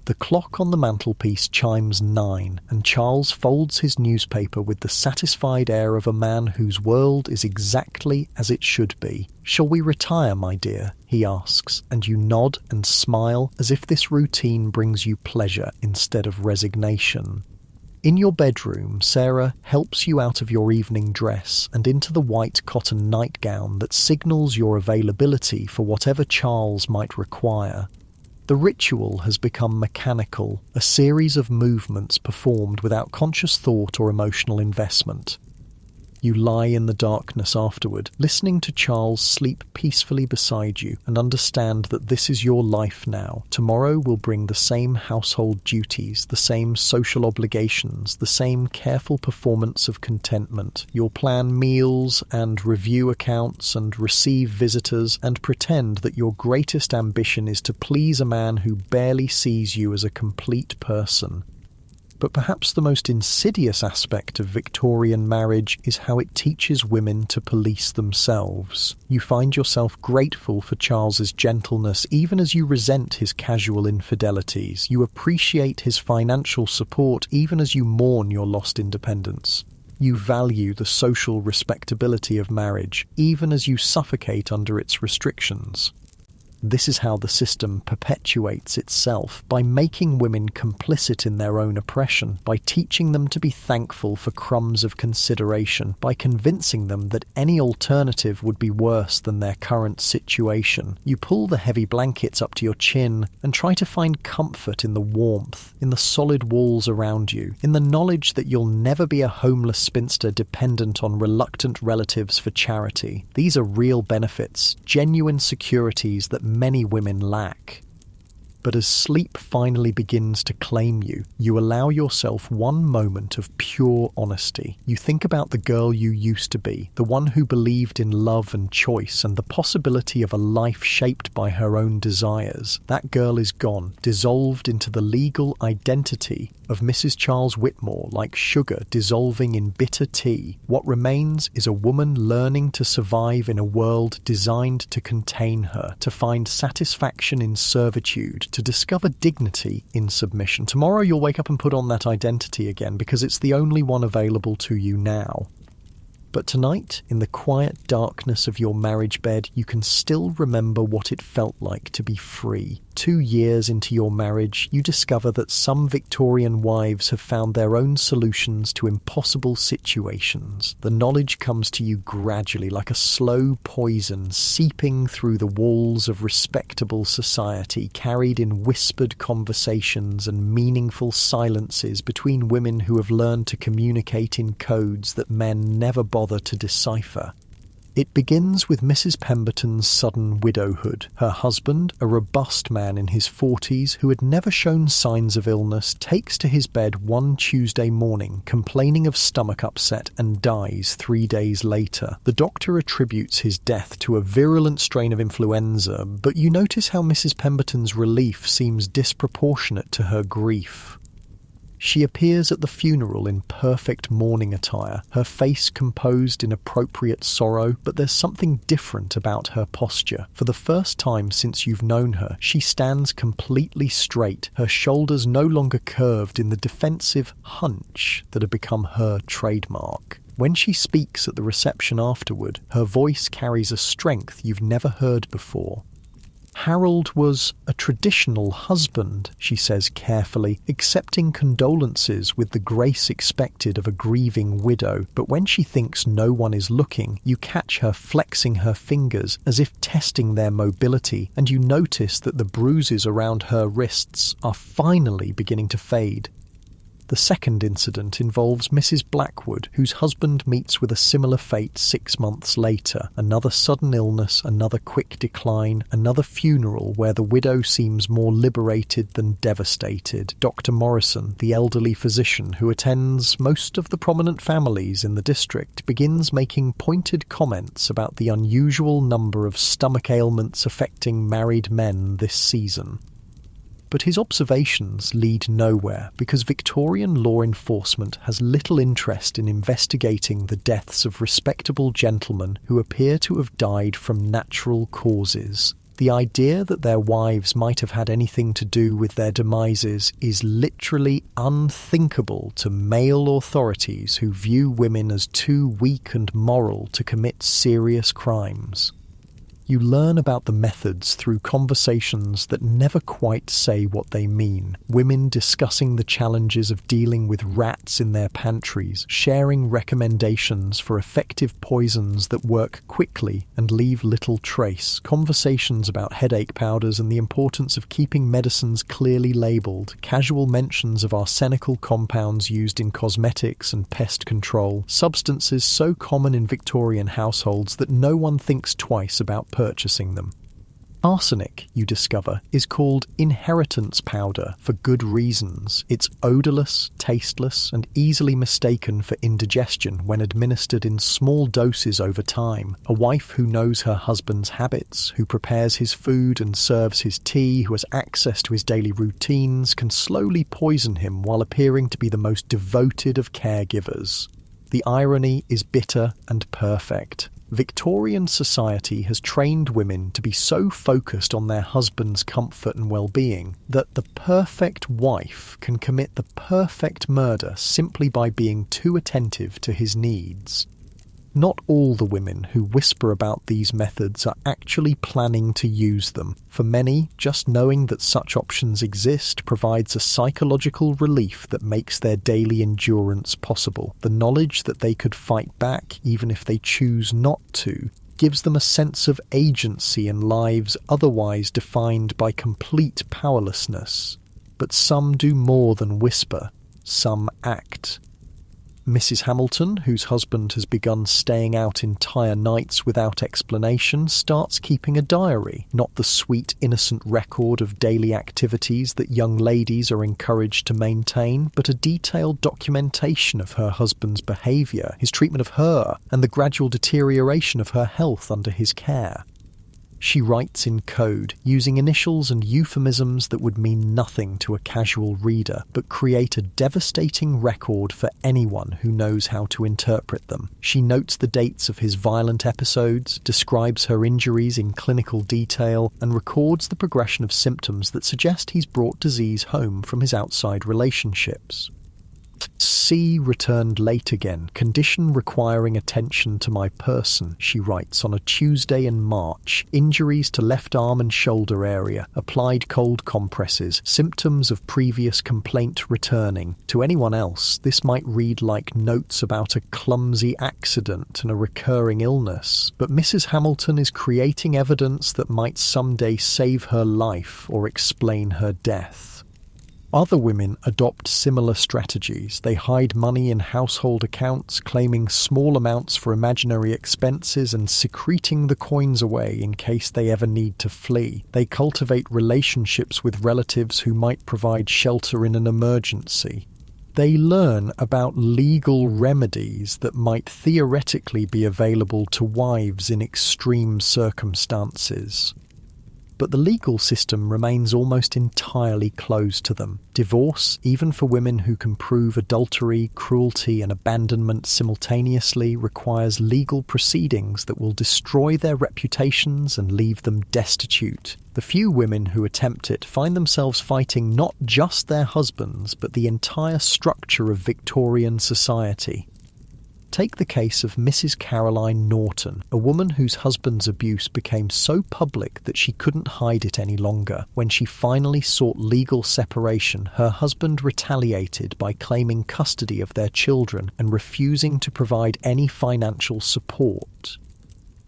The clock on the mantelpiece chimes 9, and Charles folds his newspaper with the satisfied air of a man whose world is exactly as it should be. "Shall we retire, my dear?" he asks, and you nod and smile as if this routine brings you pleasure instead of resignation. In your bedroom, Sarah helps you out of your evening dress and into the white cotton nightgown that signals your availability for whatever Charles might require. The ritual has become mechanical, a series of movements performed without conscious thought or emotional investment. You lie in the darkness afterward, listening to Charles sleep peacefully beside you, and understand that this is your life now. Tomorrow will bring the same household duties, the same social obligations, the same careful performance of contentment. You'll plan meals and review accounts and receive visitors and pretend that your greatest ambition is to please a man who barely sees you as a complete person. But perhaps the most insidious aspect of Victorian marriage is how it teaches women to police themselves. You find yourself grateful for Charles's gentleness even as you resent his casual infidelities. You appreciate his financial support even as you mourn your lost independence. You value the social respectability of marriage even as you suffocate under its restrictions. This is how the system perpetuates itself, by making women complicit in their own oppression, by teaching them to be thankful for crumbs of consideration, by convincing them that any alternative would be worse than their current situation. You pull the heavy blankets up to your chin and try to find comfort in the warmth, in the solid walls around you, in the knowledge that you'll never be a homeless spinster dependent on reluctant relatives for charity. These are real benefits, genuine securities that many women lack. But as sleep finally begins to claim you, you allow yourself one moment of pure honesty. You think about the girl you used to be, the one who believed in love and choice and the possibility of a life shaped by her own desires. That girl is gone, dissolved into the legal identity of Mrs. Charles Whitmore, like sugar dissolving in bitter tea. What remains is a woman learning to survive in a world designed to contain her, to find satisfaction in servitude, to discover dignity in submission. Tomorrow you'll wake up and put on that identity again because it's the only one available to you now. But tonight, in the quiet darkness of your marriage bed, you can still remember what it felt like to be free. 2 years into your marriage, you discover that some Victorian wives have found their own solutions to impossible situations. The knowledge comes to you gradually, like a slow poison seeping through the walls of respectable society, carried in whispered conversations and meaningful silences between women who have learned to communicate in codes that men never bother to decipher. It begins with Mrs. Pemberton's sudden widowhood. Her husband, a robust man in his 40s who had never shown signs of illness, takes to his bed one Tuesday morning, complaining of stomach upset, and dies 3 days later. The doctor attributes his death to a virulent strain of influenza, but you notice how Mrs. Pemberton's relief seems disproportionate to her grief. She appears at the funeral in perfect mourning attire, her face composed in appropriate sorrow, but there's something different about her posture. For the first time since you've known her, she stands completely straight, her shoulders no longer curved in the defensive hunch that had become her trademark. When she speaks at the reception afterward, her voice carries a strength you've never heard before. Harold was a traditional husband, she says carefully, accepting condolences with the grace expected of a grieving widow, but when she thinks no one is looking, you catch her flexing her fingers as if testing their mobility, and you notice that the bruises around her wrists are finally beginning to fade. The second incident involves Mrs. Blackwood, whose husband meets with a similar fate 6 months later. Another sudden illness, another quick decline, another funeral where the widow seems more liberated than devastated. Dr. Morrison, the elderly physician who attends most of the prominent families in the district, begins making pointed comments about the unusual number of stomach ailments affecting married men this season. But his observations lead nowhere because Victorian law enforcement has little interest in investigating the deaths of respectable gentlemen who appear to have died from natural causes. The idea that their wives might have had anything to do with their demises is literally unthinkable to male authorities who view women as too weak and moral to commit serious crimes. You learn about the methods through conversations that never quite say what they mean. Women discussing the challenges of dealing with rats in their pantries, sharing recommendations for effective poisons that work quickly and leave little trace. Conversations about headache powders and the importance of keeping medicines clearly labelled. Casual mentions of arsenical compounds used in cosmetics and pest control. Substances so common in Victorian households that no one thinks twice about purchasing them. Arsenic, you discover, is called inheritance powder for good reasons. It's odourless, tasteless, and easily mistaken for indigestion when administered in small doses over time. A wife who knows her husband's habits, who prepares his food and serves his tea, who has access to his daily routines, can slowly poison him while appearing to be the most devoted of caregivers. The irony is bitter and perfect. Victorian society has trained women to be so focused on their husband's comfort and well-being that the perfect wife can commit the perfect murder simply by being too attentive to his needs. Not all the women who whisper about these methods are actually planning to use them. For many, just knowing that such options exist provides a psychological relief that makes their daily endurance possible. The knowledge that they could fight back, even if they choose not to, gives them a sense of agency in lives otherwise defined by complete powerlessness. But some do more than whisper. Some act. Mrs. Hamilton, whose husband has begun staying out entire nights without explanation, starts keeping a diary, not the sweet, innocent record of daily activities that young ladies are encouraged to maintain, but a detailed documentation of her husband's behaviour, his treatment of her, and the gradual deterioration of her health under his care. She writes in code, using initials and euphemisms that would mean nothing to a casual reader, but create a devastating record for anyone who knows how to interpret them. She notes the dates of his violent episodes, describes her injuries in clinical detail, and records the progression of symptoms that suggest he's brought disease home from his outside relationships. C returned late again, condition requiring attention to my person, she writes on a Tuesday in March. Injuries to left arm and shoulder area, applied cold compresses, symptoms of previous complaint returning. To anyone else, this might read like notes about a clumsy accident and a recurring illness, but Mrs. Hamilton is creating evidence that might someday save her life or explain her death. Other women adopt similar strategies. They hide money in household accounts, claiming small amounts for imaginary expenses and secreting the coins away in case they ever need to flee. They cultivate relationships with relatives who might provide shelter in an emergency. They learn about legal remedies that might theoretically be available to wives in extreme circumstances. But the legal system remains almost entirely closed to them. Divorce, even for women who can prove adultery, cruelty and abandonment simultaneously, requires legal proceedings that will destroy their reputations and leave them destitute. The few women who attempt it find themselves fighting not just their husbands, but the entire structure of Victorian society. Take the case of Mrs. Caroline Norton, a woman whose husband's abuse became so public that she couldn't hide it any longer. When she finally sought legal separation, her husband retaliated by claiming custody of their children and refusing to provide any financial support.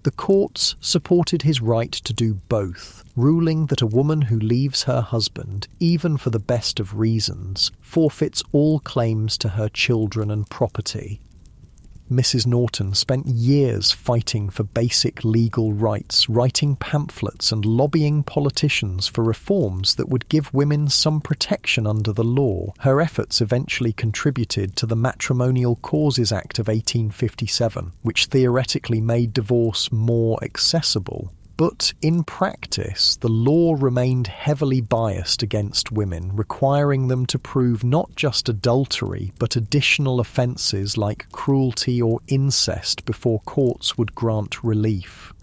The courts supported his right to do both, ruling that a woman who leaves her husband, even for the best of reasons, forfeits all claims to her children and property. Mrs. Norton spent years fighting for basic legal rights, writing pamphlets and lobbying politicians for reforms that would give women some protection under the law. Her efforts eventually contributed to the Matrimonial Causes Act of 1857, which theoretically made divorce more accessible. But in practice, the law remained heavily biased against women, requiring them to prove not just adultery, but additional offences like cruelty or incest before courts would grant relief.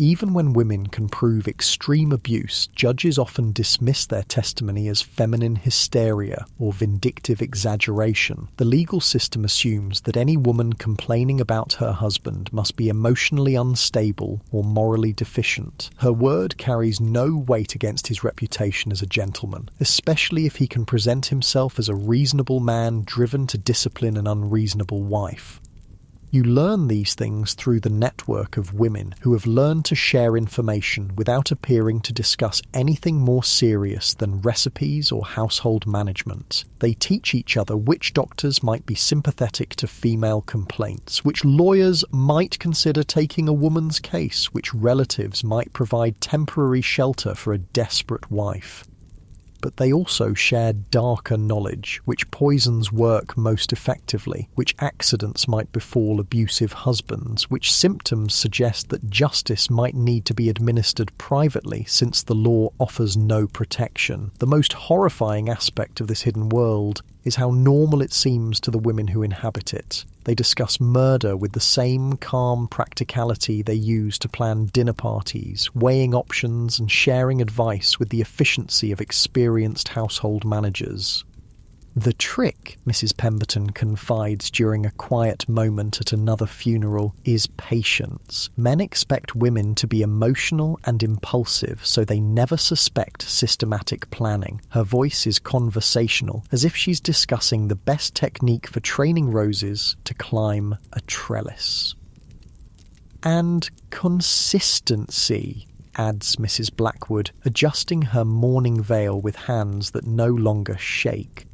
Even when women can prove extreme abuse, judges often dismiss their testimony as feminine hysteria or vindictive exaggeration. The legal system assumes that any woman complaining about her husband must be emotionally unstable or morally deficient. Her word carries no weight against his reputation as a gentleman, especially if he can present himself as a reasonable man driven to discipline an unreasonable wife. You learn these things through the network of women who have learned to share information without appearing to discuss anything more serious than recipes or household management. They teach each other which doctors might be sympathetic to female complaints, which lawyers might consider taking a woman's case, which relatives might provide temporary shelter for a desperate wife. But they also share darker knowledge, which poisons work most effectively, which accidents might befall abusive husbands, which symptoms suggest that justice might need to be administered privately since the law offers no protection. The most horrifying aspect of this hidden world is how normal it seems to the women who inhabit it. They discuss murder with the same calm practicality they use to plan dinner parties, weighing options and sharing advice with the efficiency of experienced household managers. The trick, Mrs. Pemberton confides during a quiet moment at another funeral, is patience. Men expect women to be emotional and impulsive, so they never suspect systematic planning. Her voice is conversational, as if she's discussing the best technique for training roses to climb a trellis. And consistency, adds Mrs. Blackwood, adjusting her mourning veil with hands that no longer shake.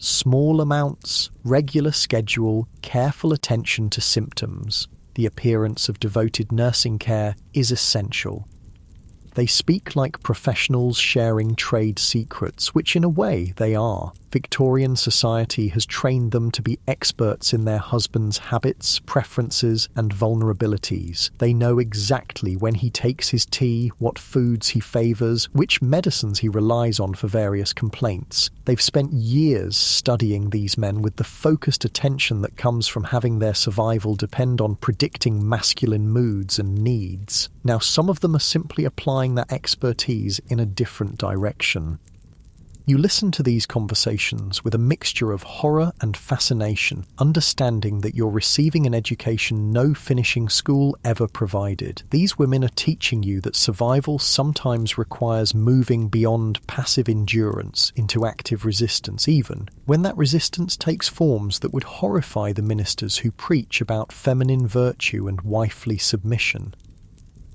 Small amounts, regular schedule, careful attention to symptoms. The appearance of devoted nursing care is essential. They speak like professionals sharing trade secrets, which in a way they are. Victorian society has trained them to be experts in their husband's habits, preferences, and vulnerabilities. They know exactly when he takes his tea, what foods he favours, which medicines he relies on for various complaints. They've spent years studying these men with the focused attention that comes from having their survival depend on predicting masculine moods and needs. Now, some of them are simply applying that expertise in a different direction. You listen to these conversations with a mixture of horror and fascination, understanding that you're receiving an education no finishing school ever provided. These women are teaching you that survival sometimes requires moving beyond passive endurance into active resistance, even when that resistance takes forms that would horrify the ministers who preach about feminine virtue and wifely submission.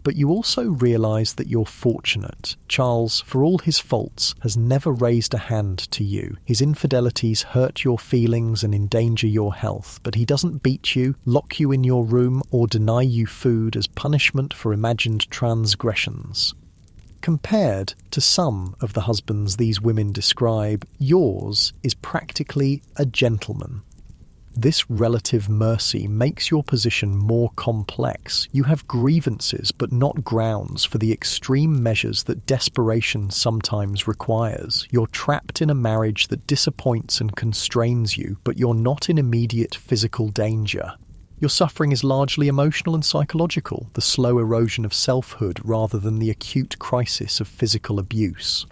But you also realise that you're fortunate. Charles, for all his faults, has never raised a hand to you. His infidelities hurt your feelings and endanger your health, but he doesn't beat you, lock you in your room, or deny you food as punishment for imagined transgressions. Compared to some of the husbands these women describe, yours is practically a gentleman. This relative mercy makes your position more complex. You have grievances, but not grounds for the extreme measures that desperation sometimes requires. You're trapped in a marriage that disappoints and constrains you, but you're not in immediate physical danger. Your suffering is largely emotional and psychological, the slow erosion of selfhood rather than the acute crisis of physical abuse.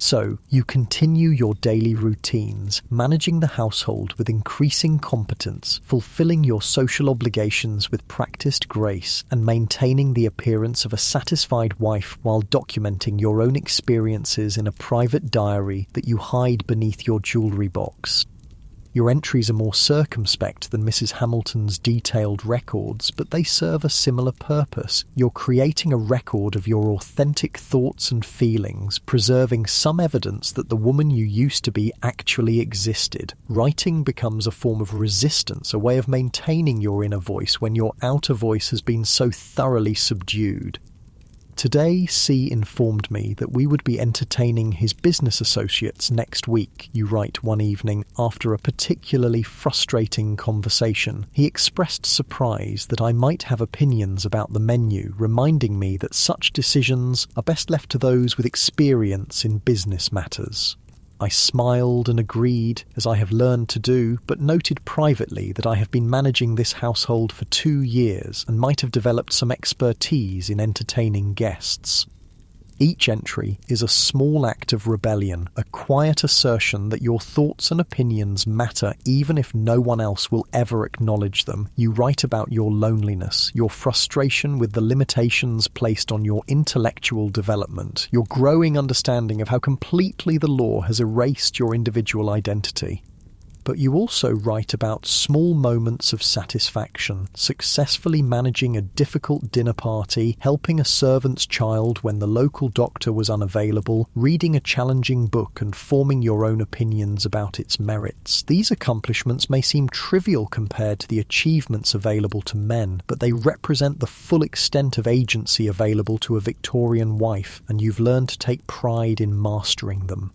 So, you continue your daily routines, managing the household with increasing competence, fulfilling your social obligations with practiced grace, and maintaining the appearance of a satisfied wife while documenting your own experiences in a private diary that you hide beneath your jewellery box. Your entries are more circumspect than Mrs. Hamilton's detailed records, but they serve a similar purpose. You're creating a record of your authentic thoughts and feelings, preserving some evidence that the woman you used to be actually existed. Writing becomes a form of resistance, a way of maintaining your inner voice when your outer voice has been so thoroughly subdued. Today, C informed me that we would be entertaining his business associates next week, you write one evening, after a particularly frustrating conversation. He expressed surprise that I might have opinions about the menu, reminding me that such decisions are best left to those with experience in business matters. I smiled and agreed, as I have learned to do, but noted privately that I have been managing this household for 2 years and might have developed some expertise in entertaining guests. Each entry is a small act of rebellion, a quiet assertion that your thoughts and opinions matter even if no one else will ever acknowledge them. You write about your loneliness, your frustration with the limitations placed on your intellectual development, your growing understanding of how completely the law has erased your individual identity. But you also write about small moments of satisfaction, successfully managing a difficult dinner party, helping a servant's child when the local doctor was unavailable, reading a challenging book and forming your own opinions about its merits. These accomplishments may seem trivial compared to the achievements available to men, but they represent the full extent of agency available to a Victorian wife, and you've learned to take pride in mastering them.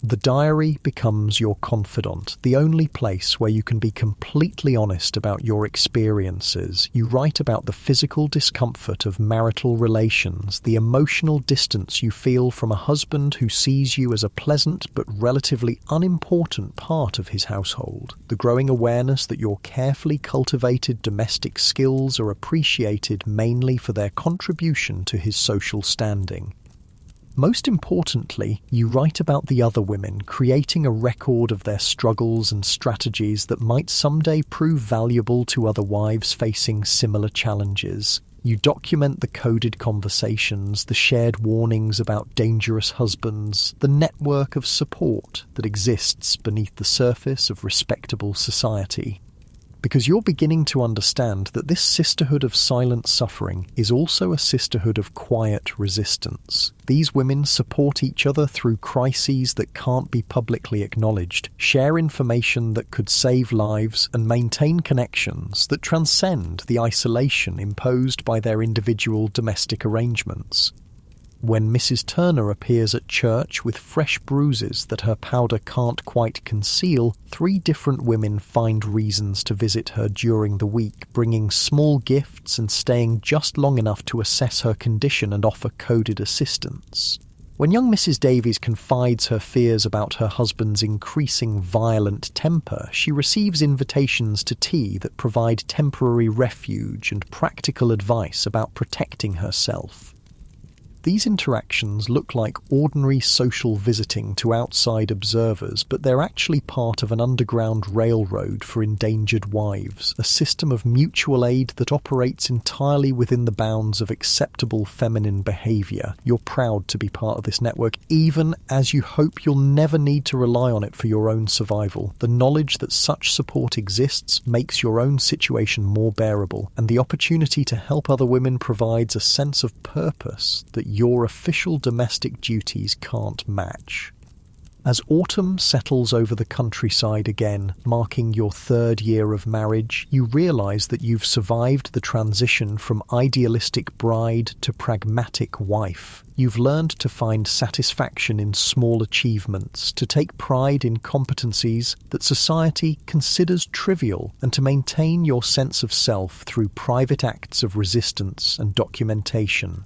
The diary becomes your confidant, the only place where you can be completely honest about your experiences. You write about the physical discomfort of marital relations, the emotional distance you feel from a husband who sees you as a pleasant but relatively unimportant part of his household, the growing awareness that your carefully cultivated domestic skills are appreciated mainly for their contribution to his social standing. Most importantly, you write about the other women, creating a record of their struggles and strategies that might someday prove valuable to other wives facing similar challenges. You document the coded conversations, the shared warnings about dangerous husbands, the network of support that exists beneath the surface of respectable society. Because you're beginning to understand that this sisterhood of silent suffering is also a sisterhood of quiet resistance. These women support each other through crises that can't be publicly acknowledged, share information that could save lives, and maintain connections that transcend the isolation imposed by their individual domestic arrangements. When Mrs. Turner appears at church with fresh bruises that her powder can't quite conceal, 3 different women find reasons to visit her during the week, bringing small gifts and staying just long enough to assess her condition and offer coded assistance. When young Mrs. Davies confides her fears about her husband's increasing violent temper, she receives invitations to tea that provide temporary refuge and practical advice about protecting herself. These interactions look like ordinary social visiting to outside observers, but they're actually part of an underground railroad for endangered wives, a system of mutual aid that operates entirely within the bounds of acceptable feminine behaviour. You're proud to be part of this network, even as you hope you'll never need to rely on it for your own survival. The knowledge that such support exists makes your own situation more bearable, and the opportunity to help other women provides a sense of purpose that your official domestic duties can't match. As autumn settles over the countryside again, marking your 3rd year of marriage, you realise that you've survived the transition from idealistic bride to pragmatic wife. You've learned to find satisfaction in small achievements, to take pride in competencies that society considers trivial, and to maintain your sense of self through private acts of resistance and documentation.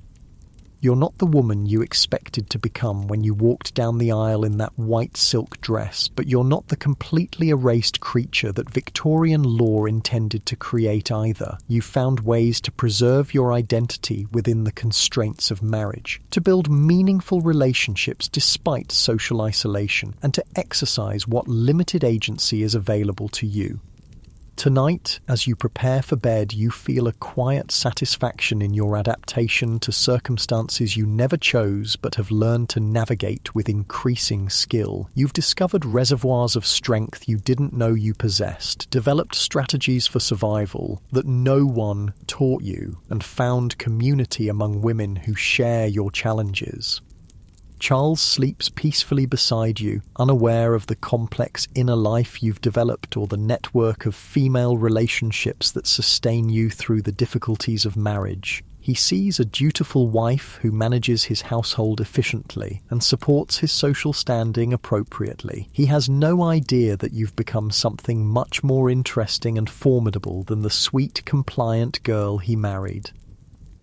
You're not the woman you expected to become when you walked down the aisle in that white silk dress, but you're not the completely erased creature that Victorian law intended to create either. You've found ways to preserve your identity within the constraints of marriage, to build meaningful relationships despite social isolation, and to exercise what limited agency is available to you. Tonight, as you prepare for bed, you feel a quiet satisfaction in your adaptation to circumstances you never chose but have learned to navigate with increasing skill. You've discovered reservoirs of strength you didn't know you possessed, developed strategies for survival that no one taught you, and found community among women who share your challenges. Charles sleeps peacefully beside you, unaware of the complex inner life you've developed or the network of female relationships that sustain you through the difficulties of marriage. He sees a dutiful wife who manages his household efficiently and supports his social standing appropriately. He has no idea that you've become something much more interesting and formidable than the sweet, compliant girl he married.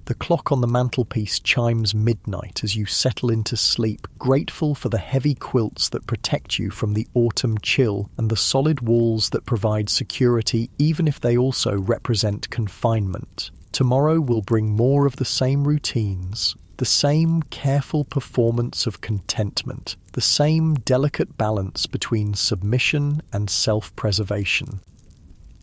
The clock on the mantelpiece chimes midnight as you settle into sleep, grateful for the heavy quilts that protect you from the autumn chill and the solid walls that provide security even if they also represent confinement. Tomorrow will bring more of the same routines, the same careful performance of contentment, the same delicate balance between submission and self-preservation.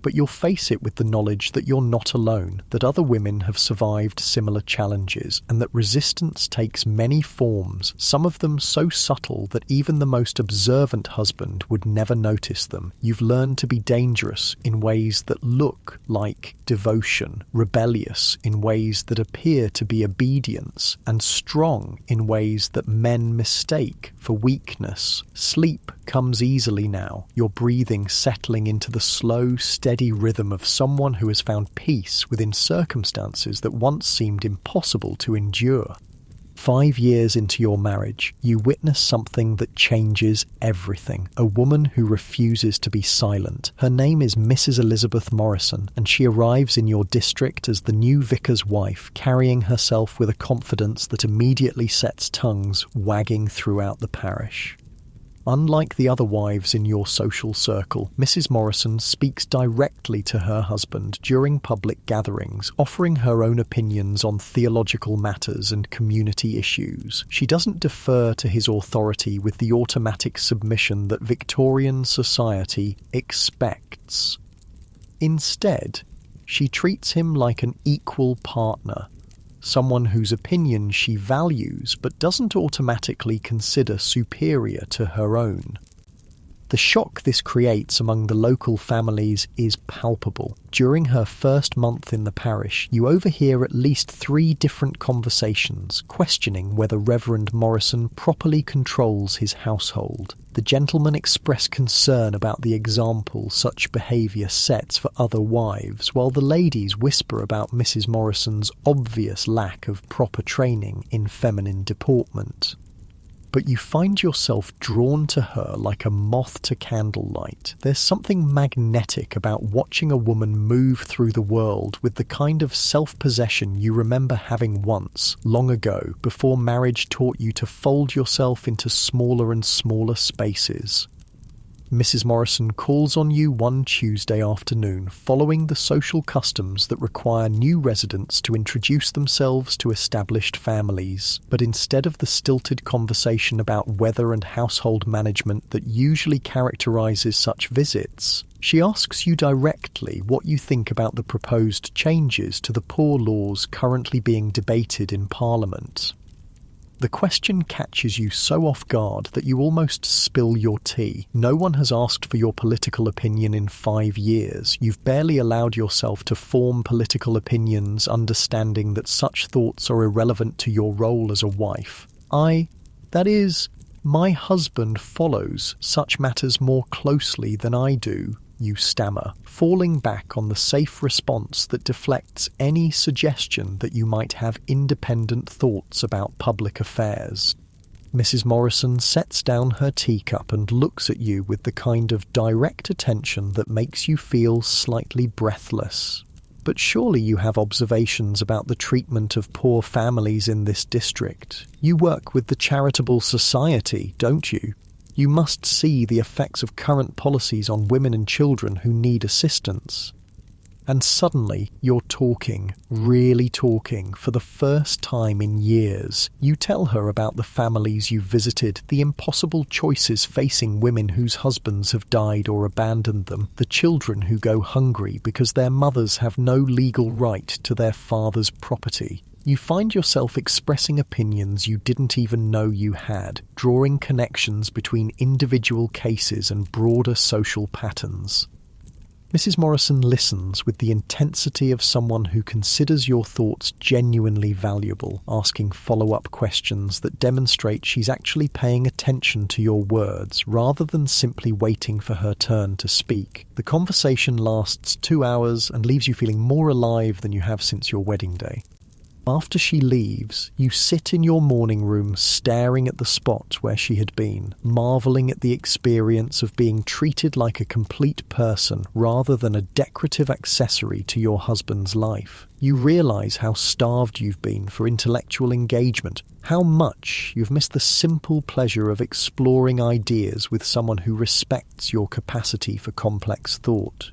But you'll face it with the knowledge that you're not alone, that other women have survived similar challenges, and that resistance takes many forms, some of them so subtle that even the most observant husband would never notice them. You've learned to be dangerous in ways that look like devotion, rebellious in ways that appear to be obedience, and strong in ways that men mistake for weakness. Sleep comes easily now, your breathing settling into the slow, steady rhythm of someone who has found peace within circumstances that once seemed impossible to endure. 5 years into your marriage, you witness something that changes everything. A woman who refuses to be silent. Her name is Mrs. Elizabeth Morrison, and she arrives in your district as the new vicar's wife, carrying herself with a confidence that immediately sets tongues wagging throughout the parish. Unlike the other wives in your social circle, Mrs. Morrison speaks directly to her husband during public gatherings, offering her own opinions on theological matters and community issues. She doesn't defer to his authority with the automatic submission that Victorian society expects. Instead, she treats him like an equal partner, someone whose opinion she values but doesn't automatically consider superior to her own. The shock this creates among the local families is palpable. During her first month in the parish, you overhear at least 3 different conversations questioning whether Reverend Morrison properly controls his household. The gentlemen express concern about the example such behaviour sets for other wives, while the ladies whisper about Mrs. Morrison's obvious lack of proper training in feminine deportment. But you find yourself drawn to her like a moth to candlelight. There's something magnetic about watching a woman move through the world with the kind of self-possession you remember having once, long ago, before marriage taught you to fold yourself into smaller and smaller spaces. Mrs. Morrison calls on you one Tuesday afternoon, following the social customs that require new residents to introduce themselves to established families. But instead of the stilted conversation about weather and household management that usually characterises such visits, she asks you directly what you think about the proposed changes to the poor laws currently being debated in Parliament. The question catches you so off guard that you almost spill your tea. No one has asked for your political opinion in 5 years. You've barely allowed yourself to form political opinions, understanding that such thoughts are irrelevant to your role as a wife. My husband follows such matters more closely than I do, you stammer, falling back on the safe response that deflects any suggestion that you might have independent thoughts about public affairs. Mrs. Morrison sets down her teacup and looks at you with the kind of direct attention that makes you feel slightly breathless. But surely you have observations about the treatment of poor families in this district. You work with the charitable society, don't you? You must see the effects of current policies on women and children who need assistance. And suddenly, you're talking, really talking, for the first time in years. You tell her about the families you've visited, the impossible choices facing women whose husbands have died or abandoned them, the children who go hungry because their mothers have no legal right to their father's property. You find yourself expressing opinions you didn't even know you had, drawing connections between individual cases and broader social patterns. Mrs. Morrison listens with the intensity of someone who considers your thoughts genuinely valuable, asking follow-up questions that demonstrate she's actually paying attention to your words rather than simply waiting for her turn to speak. The conversation lasts 2 hours and leaves you feeling more alive than you have since your wedding day. After she leaves, you sit in your morning room staring at the spot where she had been, marvelling at the experience of being treated like a complete person rather than a decorative accessory to your husband's life. You realise how starved you've been for intellectual engagement, how much you've missed the simple pleasure of exploring ideas with someone who respects your capacity for complex thought.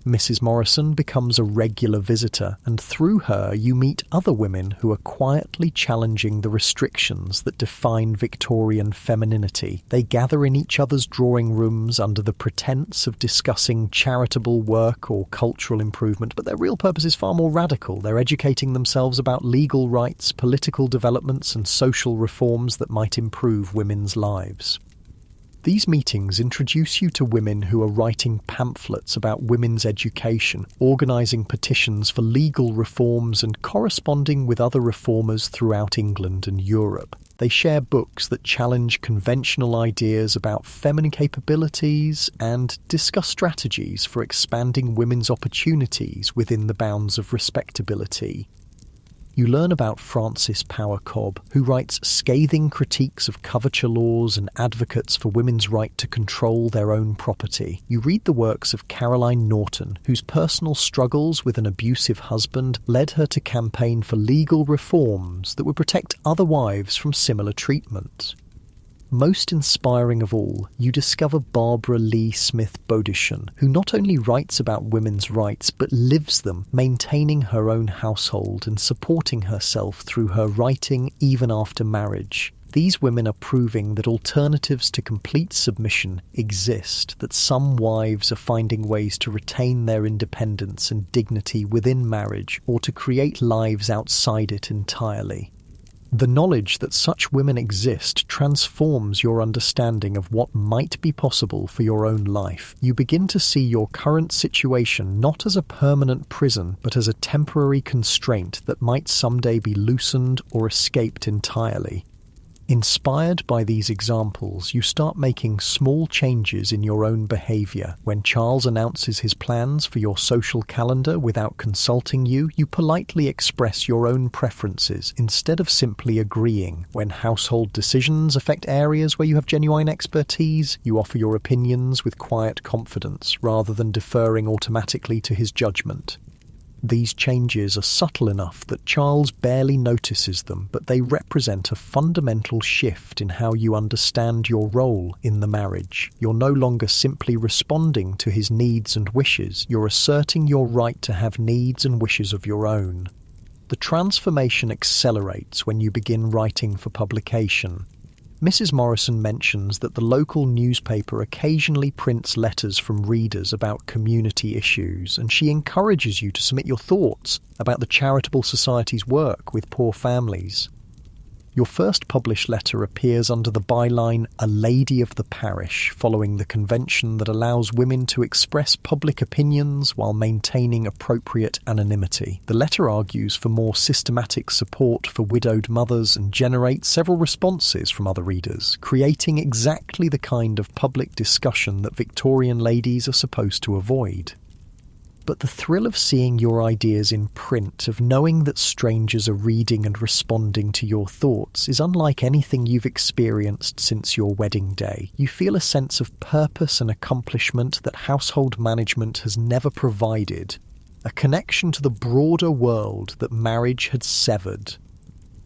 Mrs. Morrison becomes a regular visitor, and through her you meet other women who are quietly challenging the restrictions that define Victorian femininity. They gather in each other's drawing rooms under the pretense of discussing charitable work or cultural improvement, but their real purpose is far more radical. They're educating themselves about legal rights, political developments, and social reforms that might improve women's lives. These meetings introduce you to women who are writing pamphlets about women's education, organising petitions for legal reforms, and corresponding with other reformers throughout England and Europe. They share books that challenge conventional ideas about feminine capabilities and discuss strategies for expanding women's opportunities within the bounds of respectability. You learn about Frances Power Cobb, who writes scathing critiques of coverture laws and advocates for women's right to control their own property. You read the works of Caroline Norton, whose personal struggles with an abusive husband led her to campaign for legal reforms that would protect other wives from similar treatment. Most inspiring of all, you discover Barbara Lee Smith Bodishan, who not only writes about women's rights but lives them, maintaining her own household and supporting herself through her writing even after marriage. These women are proving that alternatives to complete submission exist, that some wives are finding ways to retain their independence and dignity within marriage or to create lives outside it entirely. The knowledge that such women exist transforms your understanding of what might be possible for your own life. You begin to see your current situation not as a permanent prison, but as a temporary constraint that might someday be loosened or escaped entirely. Inspired by these examples, you start making small changes in your own behaviour. When Charles announces his plans for your social calendar without consulting you, you politely express your own preferences instead of simply agreeing. When household decisions affect areas where you have genuine expertise, you offer your opinions with quiet confidence rather than deferring automatically to his judgment. These changes are subtle enough that Charles barely notices them, but they represent a fundamental shift in how you understand your role in the marriage. You're no longer simply responding to his needs and wishes, you're asserting your right to have needs and wishes of your own. The transformation accelerates when you begin writing for publication. Mrs. Morrison mentions that the local newspaper occasionally prints letters from readers about community issues, and she encourages you to submit your thoughts about the charitable society's work with poor families. Your first published letter appears under the byline "A Lady of the Parish," following the convention that allows women to express public opinions while maintaining appropriate anonymity. The letter argues for more systematic support for widowed mothers and generates several responses from other readers, creating exactly the kind of public discussion that Victorian ladies are supposed to avoid. But the thrill of seeing your ideas in print, of knowing that strangers are reading and responding to your thoughts, is unlike anything you've experienced since your wedding day. You feel a sense of purpose and accomplishment that household management has never provided. a connection to the broader world that marriage had severed.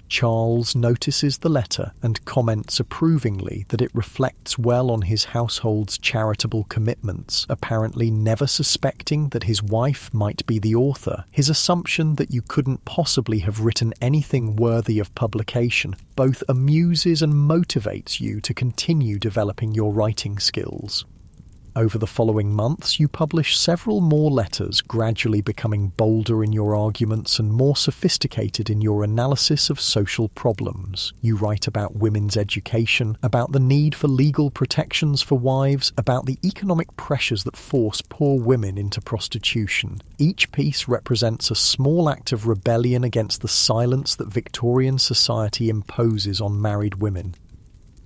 Charles notices the letter and comments approvingly that it reflects well on his household's charitable commitments, apparently never suspecting that his wife might be the author. His assumption that you couldn't possibly have written anything worthy of publication both amuses and motivates you to continue developing your writing skills. Over the following months, you publish several more letters, gradually becoming bolder in your arguments and more sophisticated in your analysis of social problems. You write about women's education, about the need for legal protections for wives, about the economic pressures that force poor women into prostitution. Each piece represents a small act of rebellion against the silence that Victorian society imposes on married women.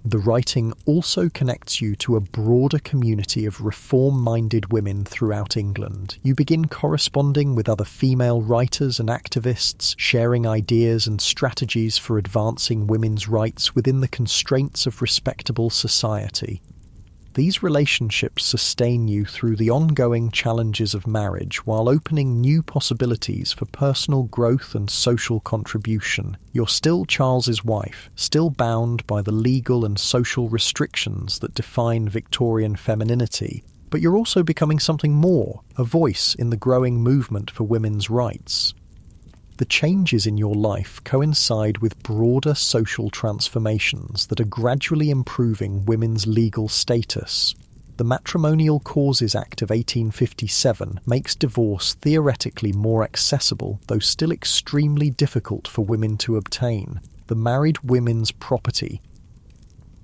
The writing also connects you to a broader community of reform-minded women throughout England. You begin corresponding with other female writers and activists, sharing ideas and strategies for advancing women's rights within the constraints of respectable society. These relationships sustain you through the ongoing challenges of marriage while opening new possibilities for personal growth and social contribution. You're still Charles's wife, still bound by the legal and social restrictions that define Victorian femininity, but you're also becoming something more, a voice in the growing movement for women's rights. The changes in your life coincide with broader social transformations that are gradually improving women's legal status. The Matrimonial Causes Act of 1857 makes divorce theoretically more accessible, though still extremely difficult for women to obtain. The Married Women's Property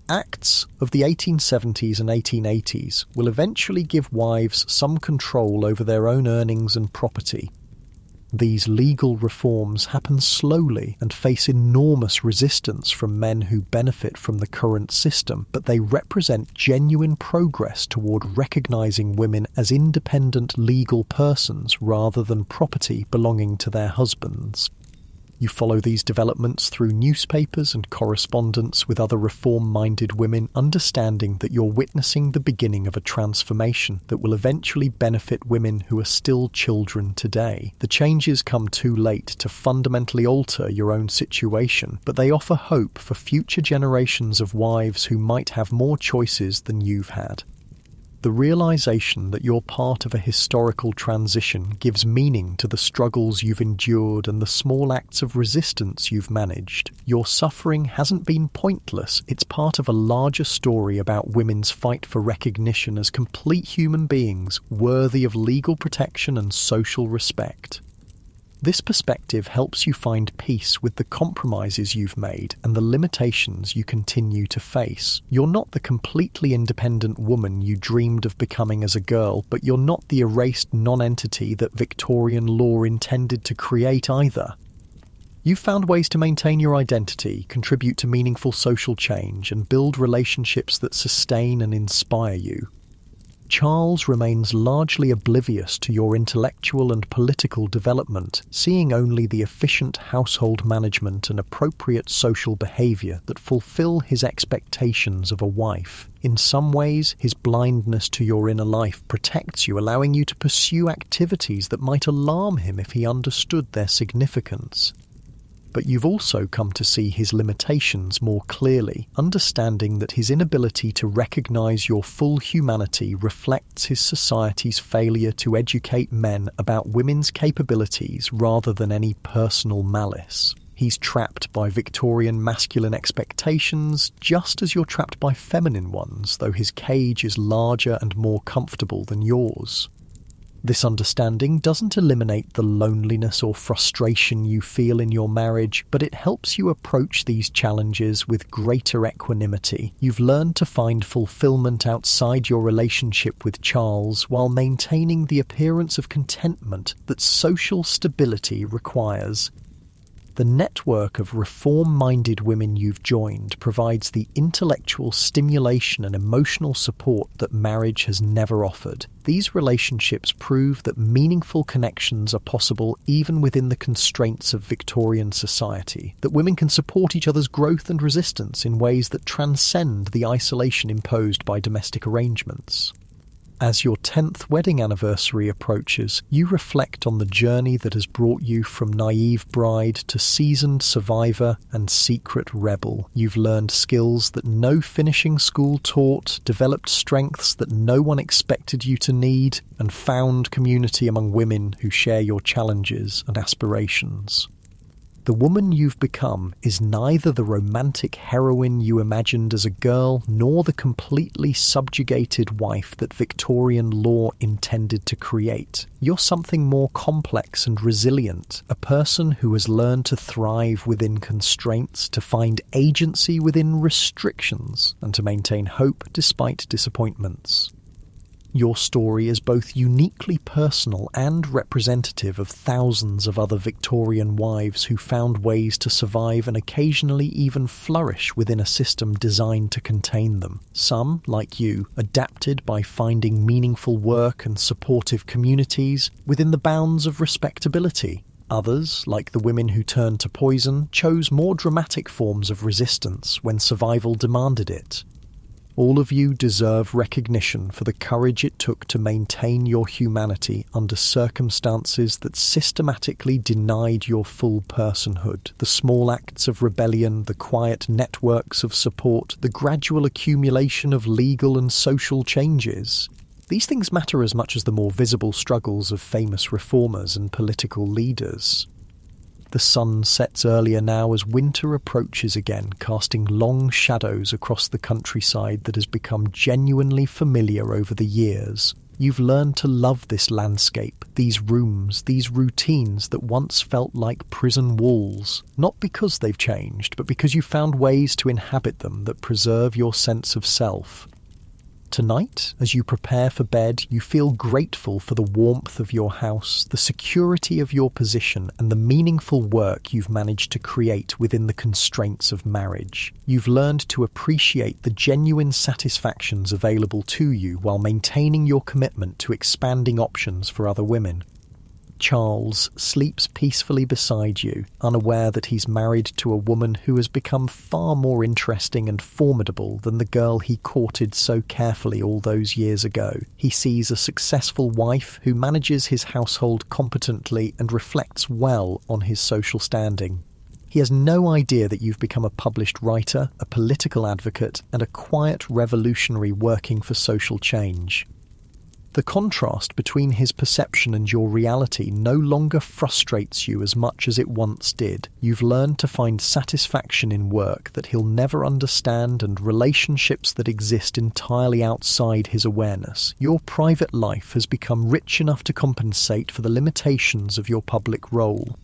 Acts of the 1870s and 1880s will eventually give wives some control over their own earnings and property. These legal reforms happen slowly and face enormous resistance from men who benefit from the current system, but they represent genuine progress toward recognizing women as independent legal persons rather than property belonging to their husbands. You follow these developments through newspapers and correspondence with other reform-minded women, understanding that you're witnessing the beginning of a transformation that will eventually benefit women who are still children today. The changes come too late to fundamentally alter your own situation, but they offer hope for future generations of wives who might have more choices than you've had. The realization that you're part of a historical transition gives meaning to the struggles you've endured and the small acts of resistance you've managed. Your suffering hasn't been pointless, it's part of a larger story about women's fight for recognition as complete human beings worthy of legal protection and social respect. This perspective helps you find peace with the compromises you've made and the limitations you continue to face. You're not the completely independent woman you dreamed of becoming as a girl, but you're not the erased non-entity that Victorian law intended to create either. You've found ways to maintain your identity, contribute to meaningful social change, and build relationships that sustain and inspire you. Charles remains largely oblivious to your intellectual and political development, seeing only the efficient household management and appropriate social behaviour that fulfill his expectations of a wife. In some ways, his blindness to your inner life protects you, allowing you to pursue activities that might alarm him if he understood their significance. But you've also come to see his limitations more clearly, understanding that his inability to recognise your full humanity reflects his society's failure to educate men about women's capabilities rather than any personal malice. He's trapped by Victorian masculine expectations, just as you're trapped by feminine ones, though his cage is larger and more comfortable than yours. This understanding doesn't eliminate the loneliness or frustration you feel in your marriage, but it helps you approach these challenges with greater equanimity. You've learned to find fulfillment outside your relationship with Charles while maintaining the appearance of contentment that social stability requires. The network of reform-minded women you've joined provides the intellectual stimulation and emotional support that marriage has never offered. These relationships prove that meaningful connections are possible even within the constraints of Victorian society, that women can support each other's growth and resistance in ways that transcend the isolation imposed by domestic arrangements. As your 10th wedding anniversary approaches, you reflect on the journey that has brought you from naive bride to seasoned survivor and secret rebel. You've learned skills that no finishing school taught, developed strengths that no one expected you to need, and found community among women who share your challenges and aspirations. The woman you've become is neither the romantic heroine you imagined as a girl, nor the completely subjugated wife that Victorian law intended to create. You're something more complex and resilient, a person who has learned to thrive within constraints, to find agency within restrictions, and to maintain hope despite disappointments. Your story is both uniquely personal and representative of thousands of other Victorian wives who found ways to survive and occasionally even flourish within a system designed to contain them. Some, like you, adapted by finding meaningful work and supportive communities within the bounds of respectability. Others, like the women who turned to poison, chose more dramatic forms of resistance when survival demanded it. All of you deserve recognition for the courage it took to maintain your humanity under circumstances that systematically denied your full personhood. The small acts of rebellion, the quiet networks of support, the gradual accumulation of legal and social changes. These things matter as much as the more visible struggles of famous reformers and political leaders. The sun sets earlier now as winter approaches again, casting long shadows across the countryside that has become genuinely familiar over the years. You've learned to love this landscape, these rooms, these routines that once felt like prison walls, not because they've changed, but because you found ways to inhabit them that preserve your sense of self. Tonight, as you prepare for bed, you feel grateful for the warmth of your house, the security of your position, and the meaningful work you've managed to create within the constraints of marriage. You've learned to appreciate the genuine satisfactions available to you while maintaining your commitment to expanding options for other women. Charles sleeps peacefully beside you, unaware that he's married to a woman who has become far more interesting and formidable than the girl he courted so carefully all those years ago. He sees a successful wife who manages his household competently and reflects well on his social standing. He has no idea that you've become a published writer, a political advocate, and a quiet revolutionary working for social change. The contrast between his perception and your reality no longer frustrates you as much as it once did. You've learned to find satisfaction in work that he'll never understand and relationships that exist entirely outside his awareness. Your private life has become rich enough to compensate for the limitations of your public role.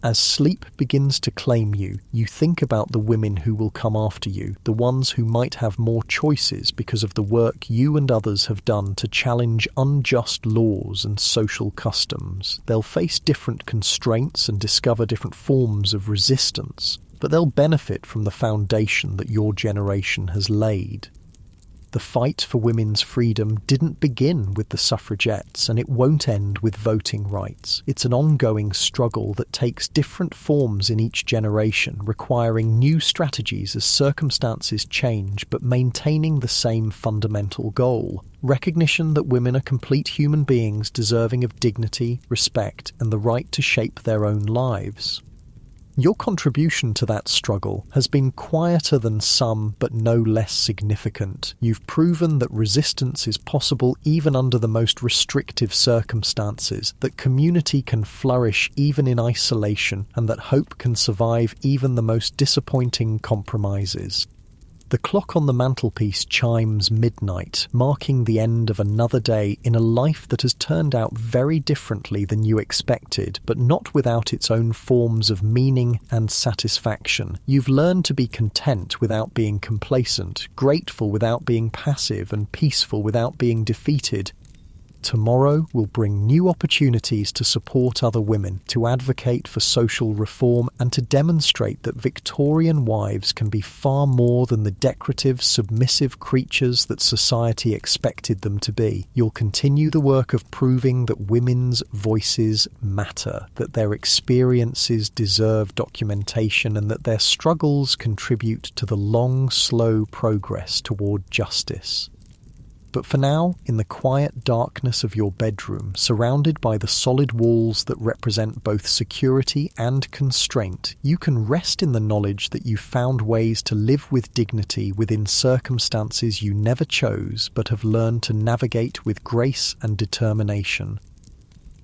As sleep begins to claim you, you think about the women who will come after you, the ones who might have more choices because of the work you and others have done to challenge unjust laws and social customs. They'll face different constraints and discover different forms of resistance, but they'll benefit from the foundation that your generation has laid. The fight for women's freedom didn't begin with the suffragettes, and it won't end with voting rights. It's an ongoing struggle that takes different forms in each generation, requiring new strategies as circumstances change, but maintaining the same fundamental goal: recognition that women are complete human beings deserving of dignity, respect, and the right to shape their own lives. Your contribution to that struggle has been quieter than some, but no less significant. You've proven that resistance is possible even under the most restrictive circumstances, that community can flourish even in isolation, and that hope can survive even the most disappointing compromises. The clock on the mantelpiece chimes midnight, marking the end of another day in a life that has turned out very differently than you expected, but not without its own forms of meaning and satisfaction. You've learned to be content without being complacent, grateful without being passive, and peaceful without being defeated. Tomorrow will bring new opportunities to support other women, to advocate for social reform, and to demonstrate that Victorian wives can be far more than the decorative, submissive creatures that society expected them to be. You'll continue the work of proving that women's voices matter, that their experiences deserve documentation, and that their struggles contribute to the long, slow progress toward justice. But for now, in the quiet darkness of your bedroom, surrounded by the solid walls that represent both security and constraint, you can rest in the knowledge that you found ways to live with dignity within circumstances you never chose but have learned to navigate with grace and determination.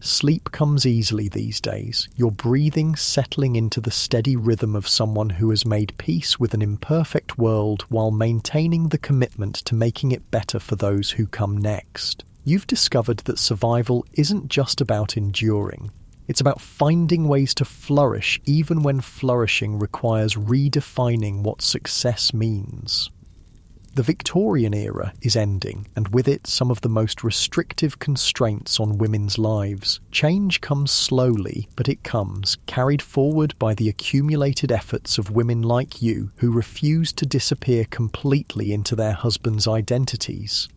Sleep comes easily these days, your breathing settling into the steady rhythm of someone who has made peace with an imperfect world while maintaining the commitment to making it better for those who come next. You've discovered that survival isn't just about enduring. It's about finding ways to flourish even when flourishing requires redefining what success means. The Victorian era is ending, and with it some of the most restrictive constraints on women's lives. Change comes slowly, but it comes, carried forward by the accumulated efforts of women like you who refuse to disappear completely into their husbands' identities.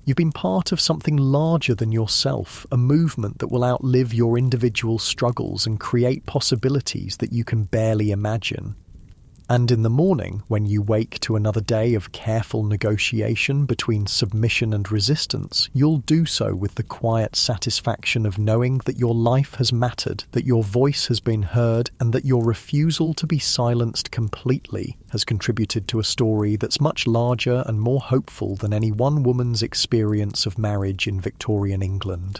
You've been part of something larger than yourself, a movement that will outlive your individual struggles and create possibilities that you can barely imagine. And in the morning, when you wake to another day of careful negotiation between submission and resistance, you'll do so with the quiet satisfaction of knowing that your life has mattered, that your voice has been heard, and that your refusal to be silenced completely has contributed to a story that's much larger and more hopeful than any one woman's experience of marriage in Victorian England.